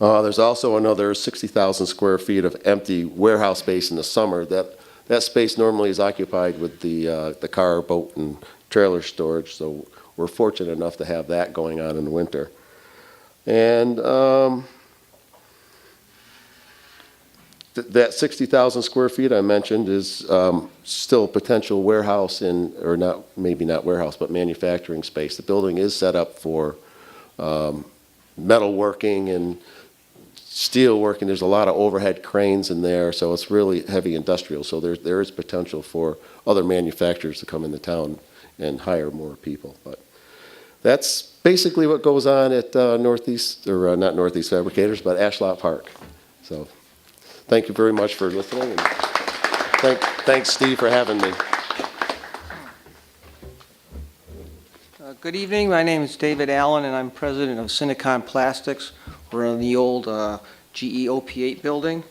There's also another 60,000 square feet of empty warehouse space in the summer. That space normally is occupied with the car, boat, and trailer storage, so we're fortunate enough to have that going on in the winter. And that 60,000 square feet I mentioned is still potential warehouse or maybe not warehouse, but manufacturing space. The building is set up for metalworking and steel working. There's a lot of overhead cranes in there, so it's really heavy industrial. So there is potential for other manufacturers to come into town and hire more people. But that's basically what goes on at not Northeast Fabricators, but Ashlot Park. So thank you very much for listening, and thanks, Steve, for having me. Good evening. My name is David Allen, and I'm president of Cinecon Plastics. We're in the old GE OP8 building.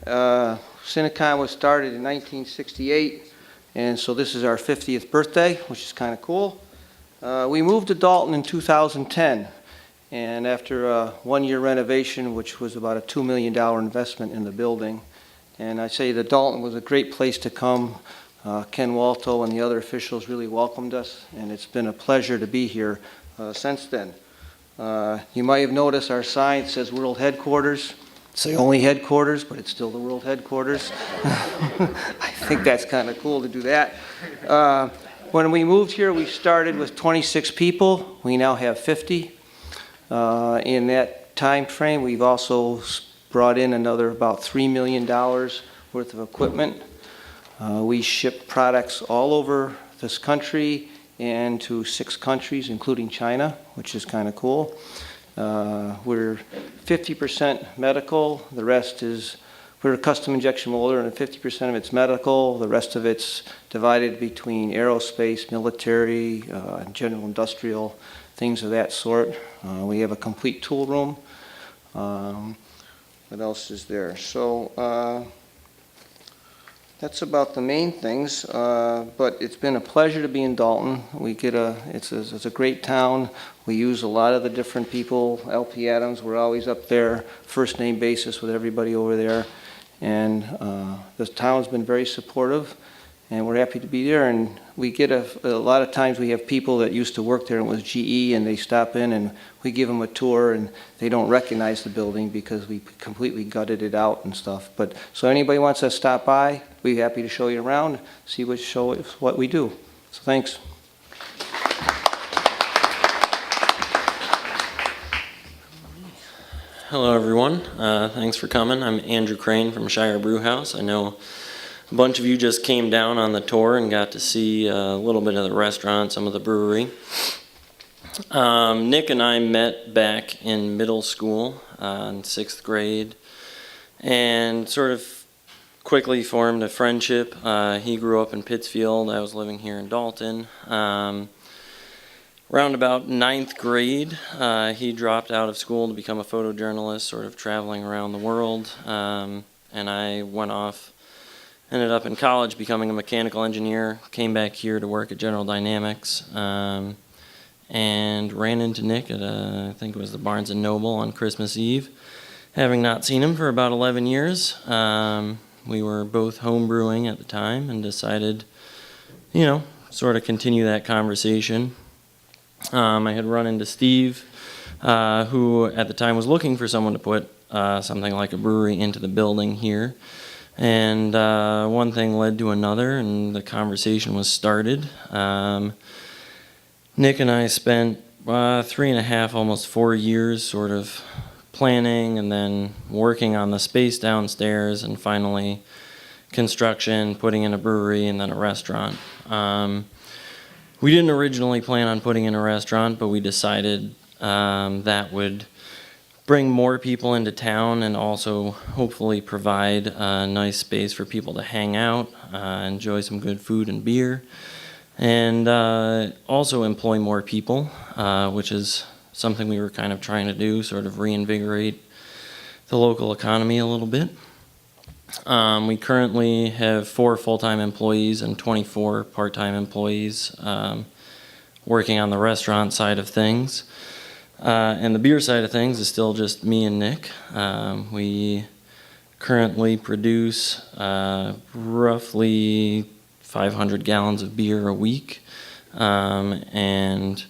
Cinecon was started in 1968, and so this is our 50th birthday, which is kind of cool. We moved to Dalton in 2010, and after a one-year renovation, which was about a $2 million investment in the building, and I say that Dalton was a great place to come. Ken Walto and the other officials really welcomed us, and it's been a pleasure to be here since then. You might have noticed our sign says World Headquarters. It's the only headquarters, but it's still the World Headquarters. I think that's kind of cool to do that. When we moved here, we started with 26 people. We now have 50. In that time frame, we've also brought in another about $3 million worth of equipment. We ship products all over this country and to 6 countries, including China, which is kind of cool. We're 50% medical. The rest is, we're a custom injection molder, and 50% of it's medical. The rest of it's divided between aerospace, military, general industrial, things of that sort. We have a complete tool room. What else is there? So that's about the main things, but it's been a pleasure to be in Dalton. It's a great town. We use a lot of the different people. LP Adams, we're always up there, first name basis with everybody over there. And the town's been very supportive, and we're happy to be there. And we get a lot of times we have people that used to work there and it was GE, and they stop in and we give them a tour, and they don't recognize the building because we completely gutted it out and stuff. But so anybody wants to stop by, we'd be happy to show you around, see what we do. So thanks. Hello, everyone. Thanks for coming. I'm Andrew Crane from Shire Brew House. I know a bunch of you just came down on the tour and got to see a little bit of the restaurant, some of the brewery. Nick and I met back in middle school in 6th grade and sort of quickly formed a friendship. He grew up in Pittsfield. I was living here in Dalton. around about ninth grade, he dropped out of school to become a photojournalist, sort of traveling around the world. And I went off, ended up in college becoming a mechanical engineer, came back here to work at General Dynamics, and ran into Nick at, I think it was the Barnes & Noble on Christmas Eve. Having not seen him for about 11 years, we were both home brewing at the time and decided, sort of continue that conversation. I had run into Steve, who at the time was looking for someone to put something like a brewery into the building here. And one thing led to another, and the conversation was started. Nick and I spent 3.5, almost 4 years sort of planning and then working on the space downstairs, and finally construction, putting in a brewery, and then a restaurant. We didn't originally plan on putting in a restaurant, but we decided that would bring more people into town and also hopefully provide a nice space for people to hang out, enjoy some good food and beer, and also employ more people, which is something we were kind of trying to do, sort of reinvigorate the local economy a little bit. We currently have 4 full-time employees and 24 part-time employees working on the restaurant side of things. And the beer side of things is still just me and Nick. We currently produce roughly 500 gallons of beer a week. And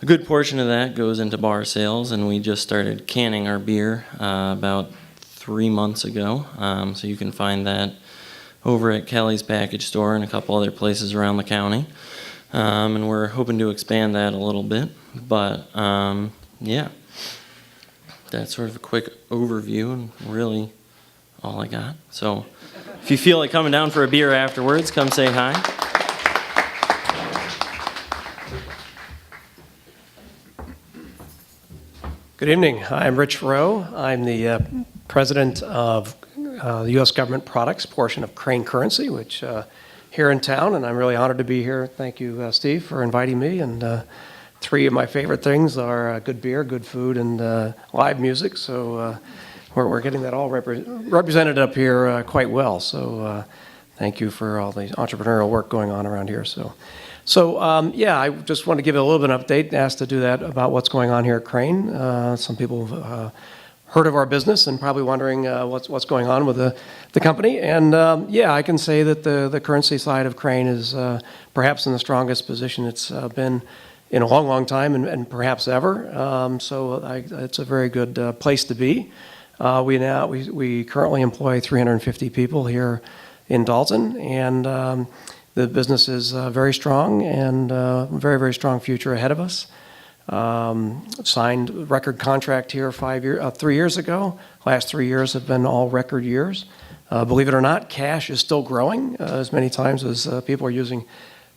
a good portion of that goes into bar sales, and we just started canning our beer about 3 months ago. So you can find that over at Kelly's Package Store and a couple other places around the county. And we're hoping to expand that a little bit. But yeah, that's sort of a quick overview and really all I got. So if you feel like coming down for a beer afterwards, come say hi. Good evening. I'm Rich Rowe. I'm the president of the U.S. government products portion of Crane Currency, which here in town, and I'm really honored to be here. Thank you, Steve, for inviting me. And 3 of my favorite things are good beer, good food, and live music. So we're getting that all represented up here quite well. So thank you for all the entrepreneurial work going on around here. So yeah, I just want to give a little bit of an update, asked to do that about what's going on here at Crane. Some people have heard of our business and probably wondering what's going on with the company. And yeah, I can say that the currency side of Crane is perhaps in the strongest position it's been in a long, long time and perhaps ever. So it's a very good place to be. We currently employ 350 people here in Dalton, and the business is very strong and very, very strong future ahead of us. Signed a record contract here 3 years ago. Last 3 years have been all record years. Believe it or not, cash is still growing as many times as people are using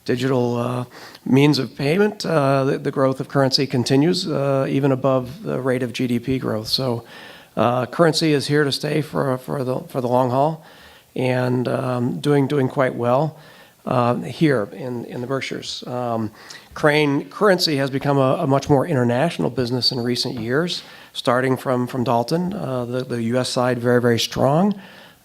digital means of payment. The growth of currency continues even above the rate of GDP growth. So currency is here to stay for the long haul, and doing quite well here in the Berkshires. Crane Currency has become a much more international business in recent years, starting from Dalton. The U.S. side very, very strong.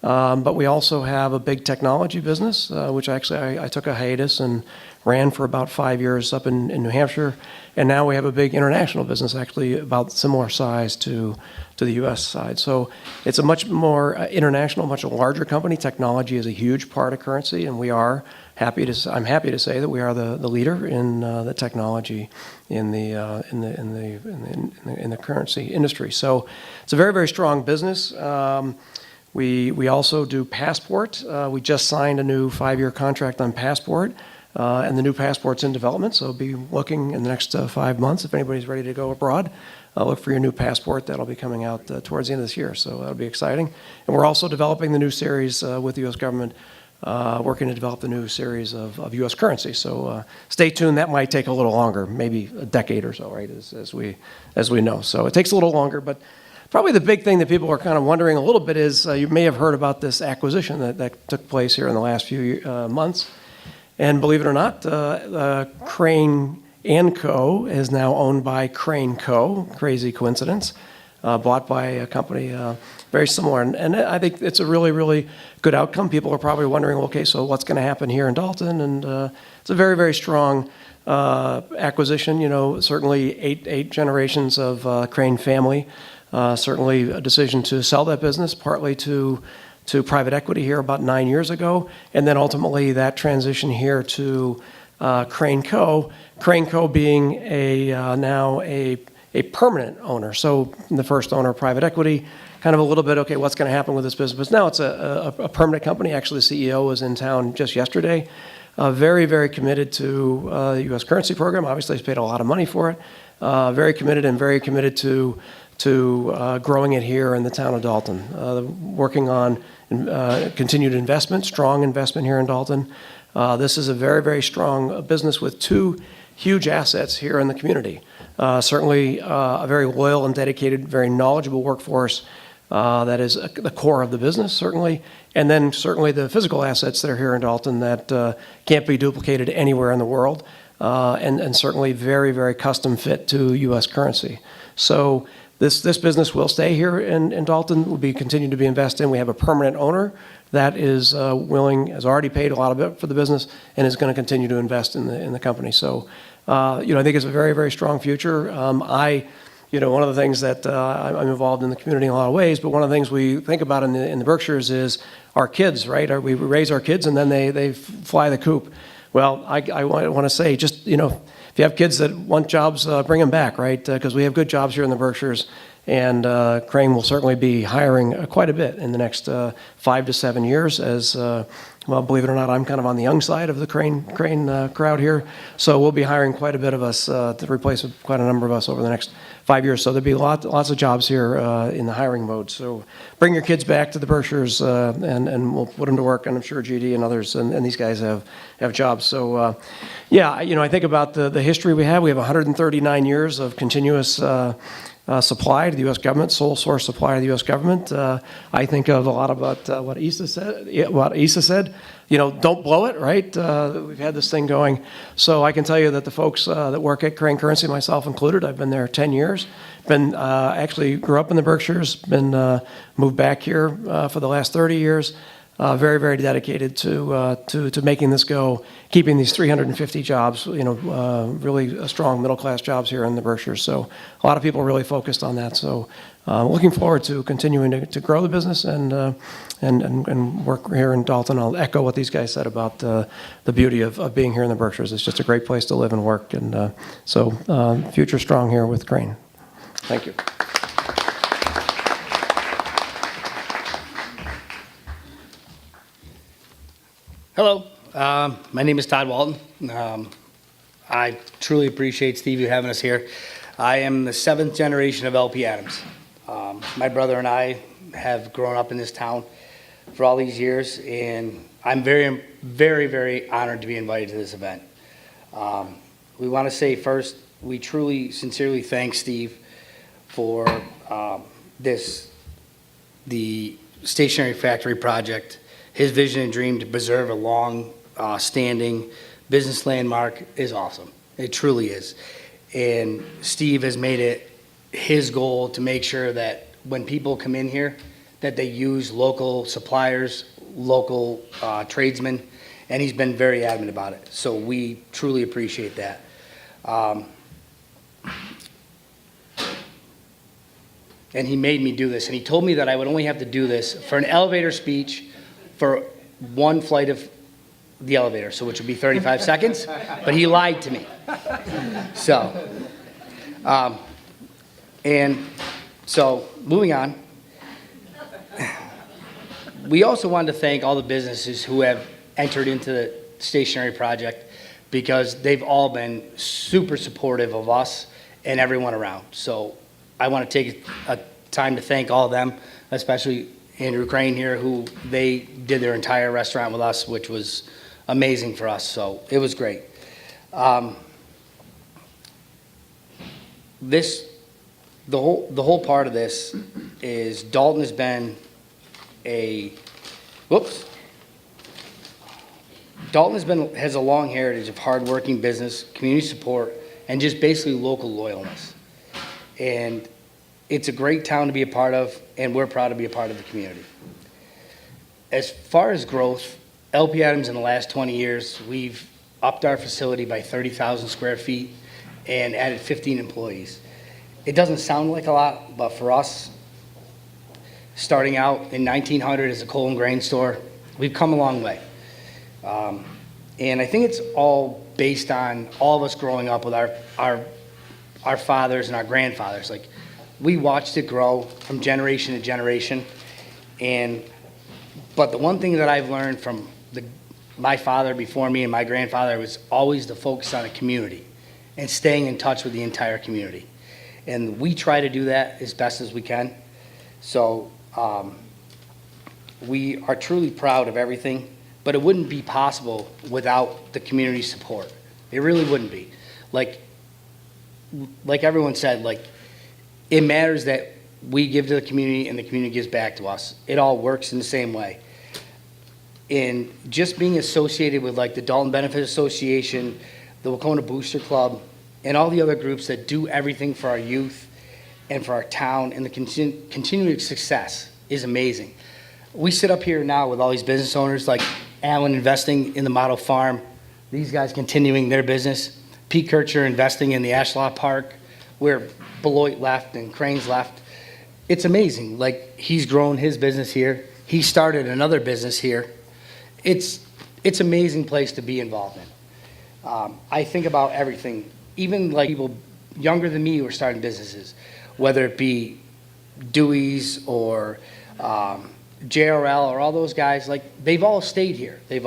But we also have a big technology business, which actually I took a hiatus and ran for about 5 years up in New Hampshire. And now we have a big international business, actually about similar size to the U.S. side. So it's a much more international, much larger company. Technology is a huge part of currency, and I'm happy to say that we are the leader in the technology in the currency industry. So it's a very, very strong business. We also do Passport. We just signed a new 5-year contract on Passport, and the new Passport's in development, so be looking in the next 5 months if anybody's ready to go abroad. Look for your new Passport. That'll be coming out towards the end of this year, so that'll be exciting. And we're also developing the new series with the U.S. government, working to develop the new series of U.S. currency. So stay tuned. That might take a little longer, maybe a decade or so, right, as we know. So it takes a little longer, but probably the big thing that people are kind of wondering a little bit is you may have heard about this acquisition that took place here in the last few months. And believe it or not, Crane and Co. is now owned by Crane Co. Crazy coincidence. Bought by a company very similar. And I think it's a really, really good outcome. People are probably wondering, okay, so what's going to happen here in Dalton? And it's a very, very strong acquisition. Certainly eight generations of Crane family. Certainly a decision to sell that business, partly to private equity here about 9 years ago, and then ultimately that transition here to Crane Co. Crane Co. being now a permanent owner. So the first owner, private equity, kind of a little bit, okay, what's going to happen with this business? But now it's a permanent company. Actually, the CEO was in town just yesterday. Very, very committed to the U.S. currency program. Obviously, he's paid a lot of money for it. Very committed to growing it here in the town of Dalton. Working on continued investment, strong investment here in Dalton. This is a very, very strong business with two huge assets here in the community. Certainly a very loyal and dedicated, very knowledgeable workforce that is the core of the business, certainly. And then certainly the physical assets that are here in Dalton that can't be duplicated anywhere in the world. And certainly very, very custom fit to U.S. currency. So this business will stay here in Dalton, will be continued to be invested in. We have a permanent owner that is has already paid a lot of it for the business and is going to continue to invest in the company. So, I think it's a very, very strong future. One of the things that I'm involved in the community in a lot of ways, but one of the things we think about in the Berkshires is our kids, right? We raise our kids and then they fly the coop. Well, I want to say, just, if you have kids that want jobs, bring them back, right? Because we have good jobs here in the Berkshires, and Crane will certainly be hiring quite a bit in the next 5 to 7 years as, well, believe it or not, I'm kind of on the young side of the Crane crowd here. So we'll be hiring quite a bit of us to replace quite a number of us over the next 5 years. So there'll be lots of jobs here in the hiring mode. So bring your kids back to the Berkshires and we'll put them to work. And I'm sure GD and others and these guys have jobs. So I think about the history we have. We have 139 years of continuous supply to the U.S. government, sole source supply to the U.S. government. I think of a lot about what Issa said. Don't blow it, right? We've had this thing going. So I can tell you that the folks that work at Crane Currency, myself included, I've been there 10 years. Actually grew up in the Berkshires, moved back here for the last 30 years. Very, very dedicated to making this go, keeping these 350 jobs, really strong middle-class jobs here in the Berkshires. So a lot of people are really focused on that. So looking forward to continuing to grow the business and work here in Dalton. I'll echo what these guys said about the beauty of being here in the Berkshires. It's just a great place to live and work. And so future strong here with Crane. Thank you. Hello, my name is Todd Walton. I truly appreciate, Steve, you having us here. I am the 7th generation of LP Adams. My brother and I have grown up in this town for all these years, and I'm very, very, very honored to be invited to this event. We want to say first, we truly, sincerely thank Steve for the Stationery Factory project. His vision and dream to preserve a long-standing business landmark is awesome. It truly is. And Steve has made it his goal to make sure that when people come in here, that they use local suppliers, local tradesmen, and he's been very adamant about it. So we truly appreciate that. And he made me do this, and he told me that I would only have to do this for an elevator speech for one flight of the elevator, so which would be 35 seconds, but he lied to me. So, moving on. We also wanted to thank all the businesses who have entered into the stationery project because they've all been super supportive of us and everyone around. So I want to take a time to thank all of them, especially Andrew Crane here, who they did their entire restaurant with us, which was amazing for us. So it was great. The whole part of this is Dalton has been has a long heritage of hardworking business, community support, and just basically local loyalness. And it's a great town to be a part of, and we're proud to be a part of the community. As far as growth, LP Adams in the last 20 years, we've upped our facility by 30,000 square feet and added 15 employees. It doesn't sound like a lot, but for us, starting out in 1900 as a coal and grain store, we've come a long way. And I think it's all based on all of us growing up with our fathers and our grandfathers. Like, we watched it grow from generation to generation. But the one thing that I've learned from my father before me and my grandfather was always the focus on the community and staying in touch with the entire community. And we try to do that as best as we can. So we are truly proud of everything, but it wouldn't be possible without the community support. It really wouldn't be. Like everyone said, like, it matters that we give to the community and the community gives back to us. It all works in the same way. And just being associated with like the Dalton Benefit Association, the Wacona Booster Club, and all the other groups that do everything for our youth and for our town and the continuing success is amazing. We sit up here now with all these business owners like Alan investing in the model farm, these guys continuing their business, Pete Kircher investing in the Ashlot Park, where Beloit left and Cranes left. It's amazing. Like, he's grown his business here. He started another business here. It's an amazing place to be involved in. I think about everything, even like people younger than me who are starting businesses, whether it be Dewey's or JRL or all those guys, like, they've all stayed here. They've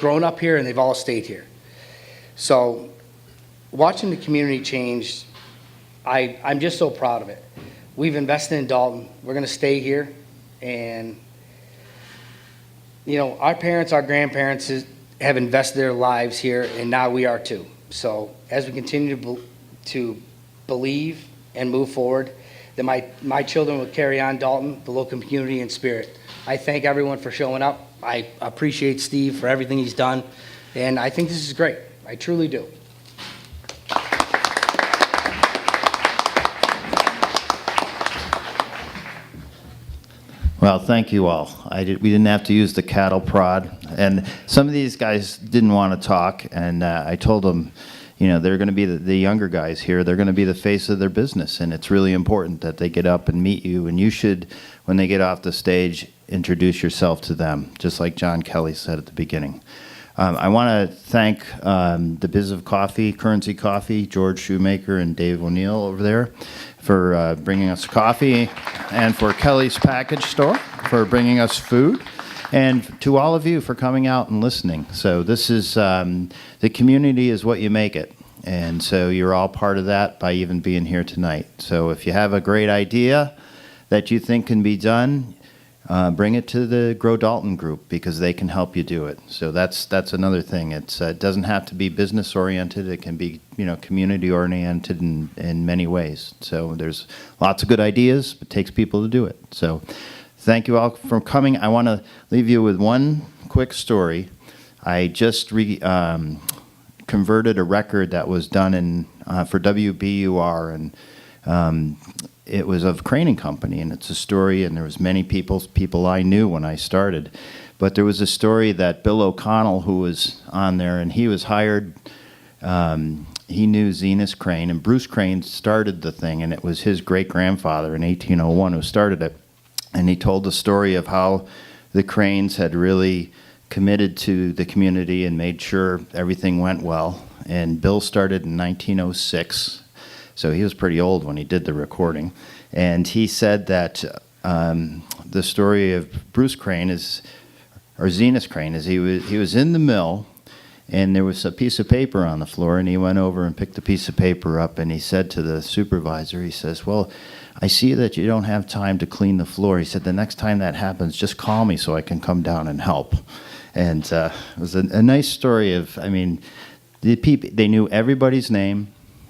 grown up here and they've all stayed here. So watching the community change, I'm just so proud of it. We've invested in Dalton. We're going to stay here. And, you know, our parents, our grandparents have invested their lives here, and now we are too. So as we continue to believe and move forward, that my children will carry on Dalton, the local community, and spirit. I thank everyone for showing up. I appreciate Steve for everything he's done, and I think this is great. I truly do. Well, thank you all. We didn't have to use the cattle prod, and some of these guys didn't want to talk, and I told them, you know, they're going to be the younger guys here. They're going to be the face of their business, and it's really important that they get up and meet you, and you should, when they get off the stage, introduce yourself to them, just like John Kelly said at the beginning. I want to thank the Biz of Coffee, Currency Coffee, George Shoemaker and Dave O'Neill over there for bringing us coffee, and for Kelly's Package Store for bringing us food, and to all of you for coming out and listening. So this is, the community is what you make it, and so you're all part of that by even being here tonight. So if you have a great idea that you think can be done, bring it to the Grow Dalton group, because they can help you do it. So that's another thing. It doesn't have to be business oriented. It can be, you know, community oriented in many ways. So there's lots of good ideas. It takes people to do it. So thank you all for coming. I want to leave you with one quick story. I just converted a record that was done for WBUR, and it was of Crane & Company, and it's a story, and there was many people I knew when I started. But there was a story that Bill O'Connell, who was on there, and he was hired, he knew Zenas Crane, and Bruce Crane started the thing, and it was his great-grandfather in 1801 who started it. And he told the story of how the Cranes had really committed to the community and made sure everything went well. And Bill started in 1906. So he was pretty old when he did the recording. And he said that the story of Bruce Crane or Zenas Crane, is he was in the mill, and there was a piece of paper on the floor, and he went over and picked the piece of paper up, and he said to the supervisor, he says, "Well, I see that you don't have time to clean the floor." He said, "The next time that happens, just call me so I can come down and help." And it was a nice story of, I mean, they knew everybody's name,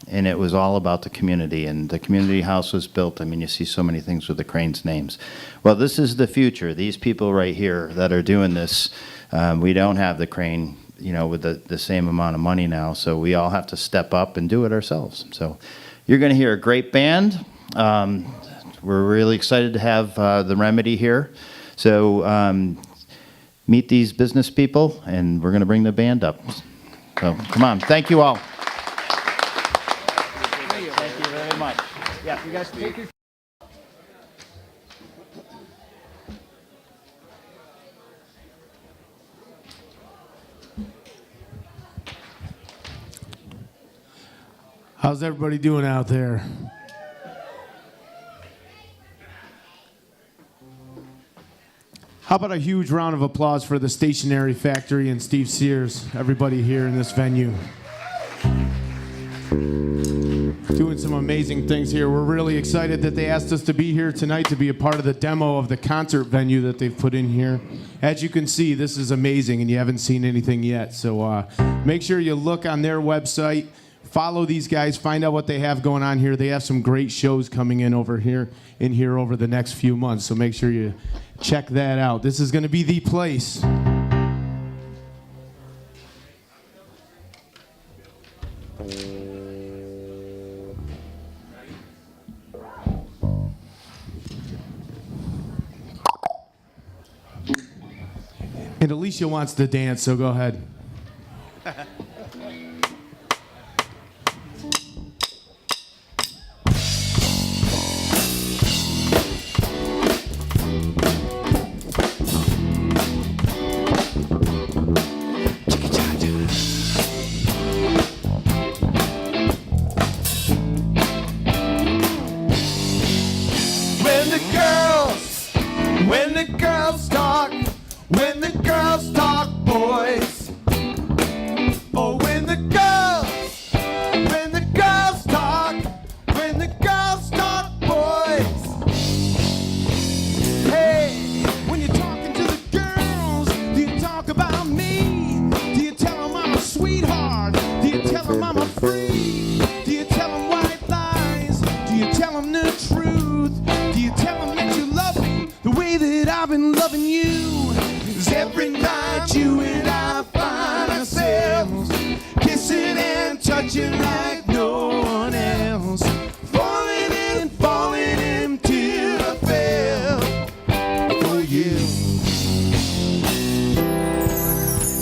and it was all about the community, and the community house was built. I mean, you see so many things with the Cranes' names. Well, this is the future. These people right here that are doing this, we don't have the Crane with the same amount of money now. So we all have to step up and do it ourselves. So you're going to hear a great band. We're really excited to have the Remedy here. So meet these business people, and we're going to bring the band up. So come on. Thank you all. Thank you very much. Yeah, you guys take your... How's everybody doing out there? How about a huge round of applause for the Stationery Factory and Steve Sears, everybody here in this venue. Doing some amazing things here. We're really excited that they asked us to be here tonight to be a part of the demo of the concert venue that they've put in here. As you can see, this is amazing and you haven't seen anything yet. So make sure you look on their website. Follow these guys, find out what they have going on here. They have some great shows coming in here over the next few months. So make sure you check that out. This is going to be the place. And Alicia wants to dance, so go ahead.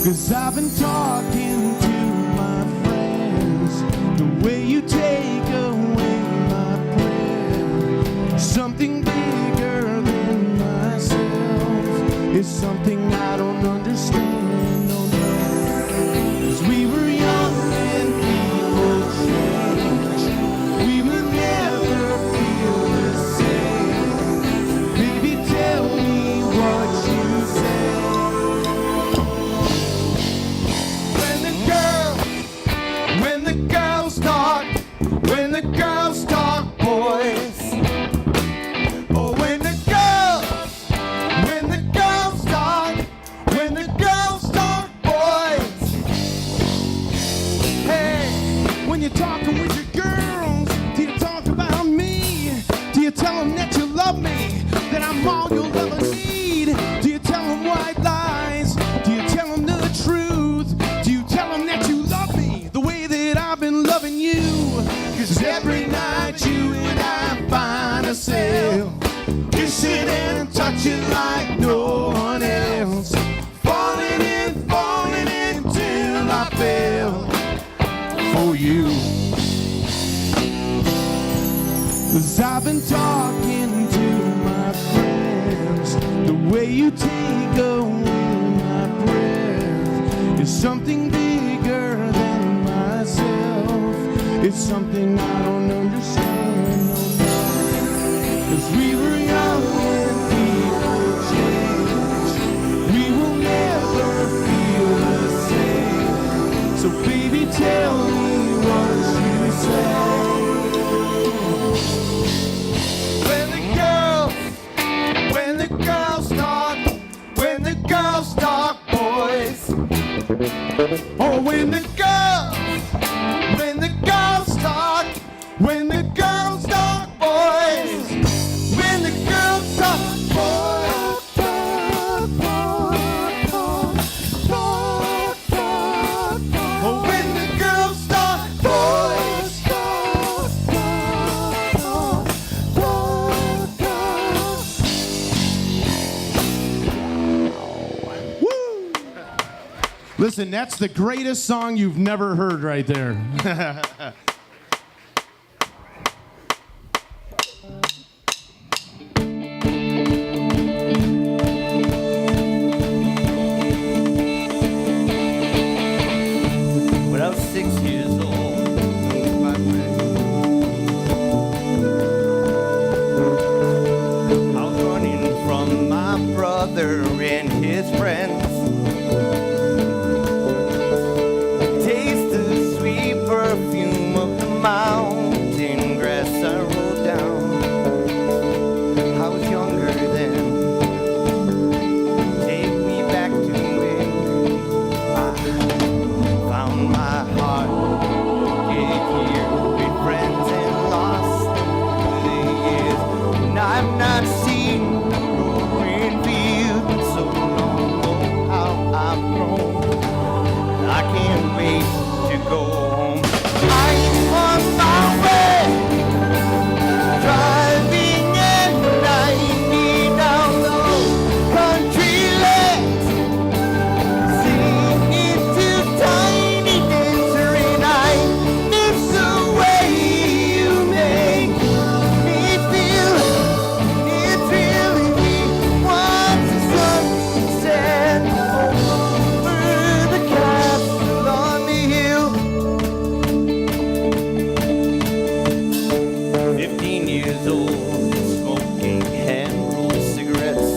Cause I've been talking to my friends, the way you take away my breath. Something bigger than myself is something I don't understand, no, no. 'Cause we were young and people change. We will never feel the same. Baby, tell me what you say. When the girls talk boys, oh, when the girls talk boys. Hey, when you're talking with your girls, do you talk about me? Do you tell them that you love me, that I'm all you'll ever need? Do you tell them white lies? Do you tell them the truth? Do you tell them that you love me the way that I've been loving you? 'Cause every night you and I find ourselves kissing and touching like no one else. Falling in till I fell for you. 'Cause I've been talking to my friends, the way you take away my breath is something bigger than myself. It's something I don't understand, no, no. 'Cause we were young and people change. We will never feel the same. So baby, tell me what you say. When the girls talk boys. Oh, when the girls talk boys. When the girls talk boys. Listen, that's the greatest song you've never heard right there. When I was 6 years old, I was running from my brother and his friends. Taste the sweet perfume of the mountain grass I rode down. I was younger then. Take me back to when I found my heart. Get here with friends and lost the years. And I've not seen the roaring field in so long. Oh, how I've grown. I can't wait to go home. I'm on my way, driving at 90 down those country lanes, singing to Tiny Dancer, and I miss the way you make me feel. It's really me once the sun set over the castle on the hill. 15 years old, smoking hand-rolled cigarettes,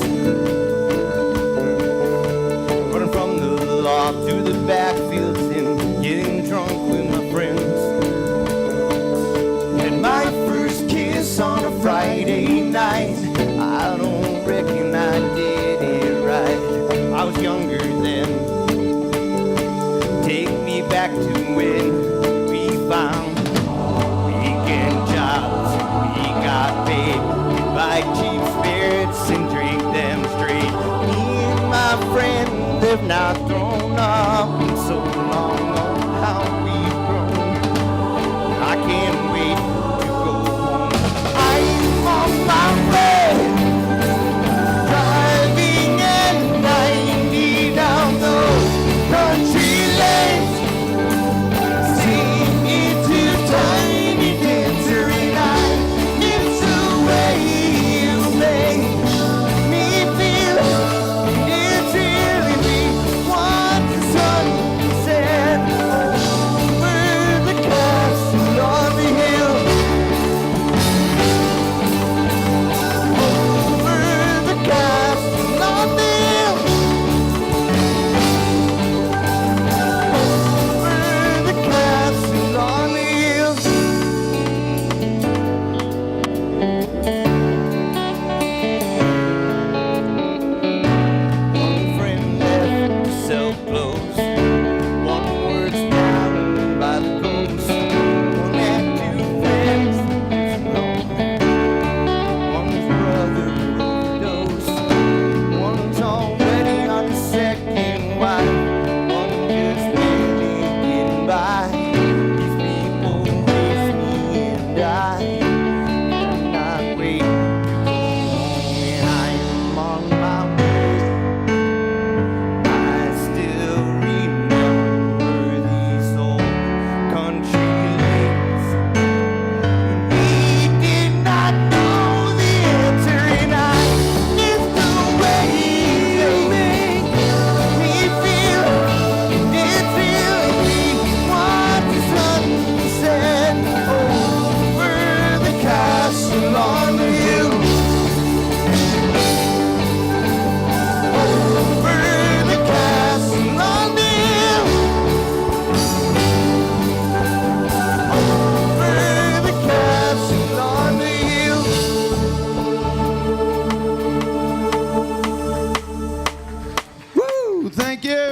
running from the law to the backfields and getting drunk with my friends. And my first kiss on a Friday night, I don't reckon I did it right. I was younger then. Take me back to when we found weekend jobs. We got paid to buy cheap spirits and drink them straight. Me and my friend have not thrown up in so long. Oh, how we've grown. I can't wait to go home. I'm on my way, driving at 90 down those country lanes, singing to Tiny Dancer, and I miss the way you make me feel. It's really me once the sun set over the castle on the hill. Over the castle on the hill. Over the castle on the hill. One friend left to sell clothes. One words down by the coast. One had two friends alone. One's brother overdosed. One's already on the second wife. One just barely getting by. These people raise me and I cannot wait to go home, and I am on my way. I still remember these old country lanes. We did not know the answer, and I miss the way you make me feel. It's really me once the sun set over the castle on the hill. Over the castle on the hill. Over the castle on the hill. Woo! Thank you.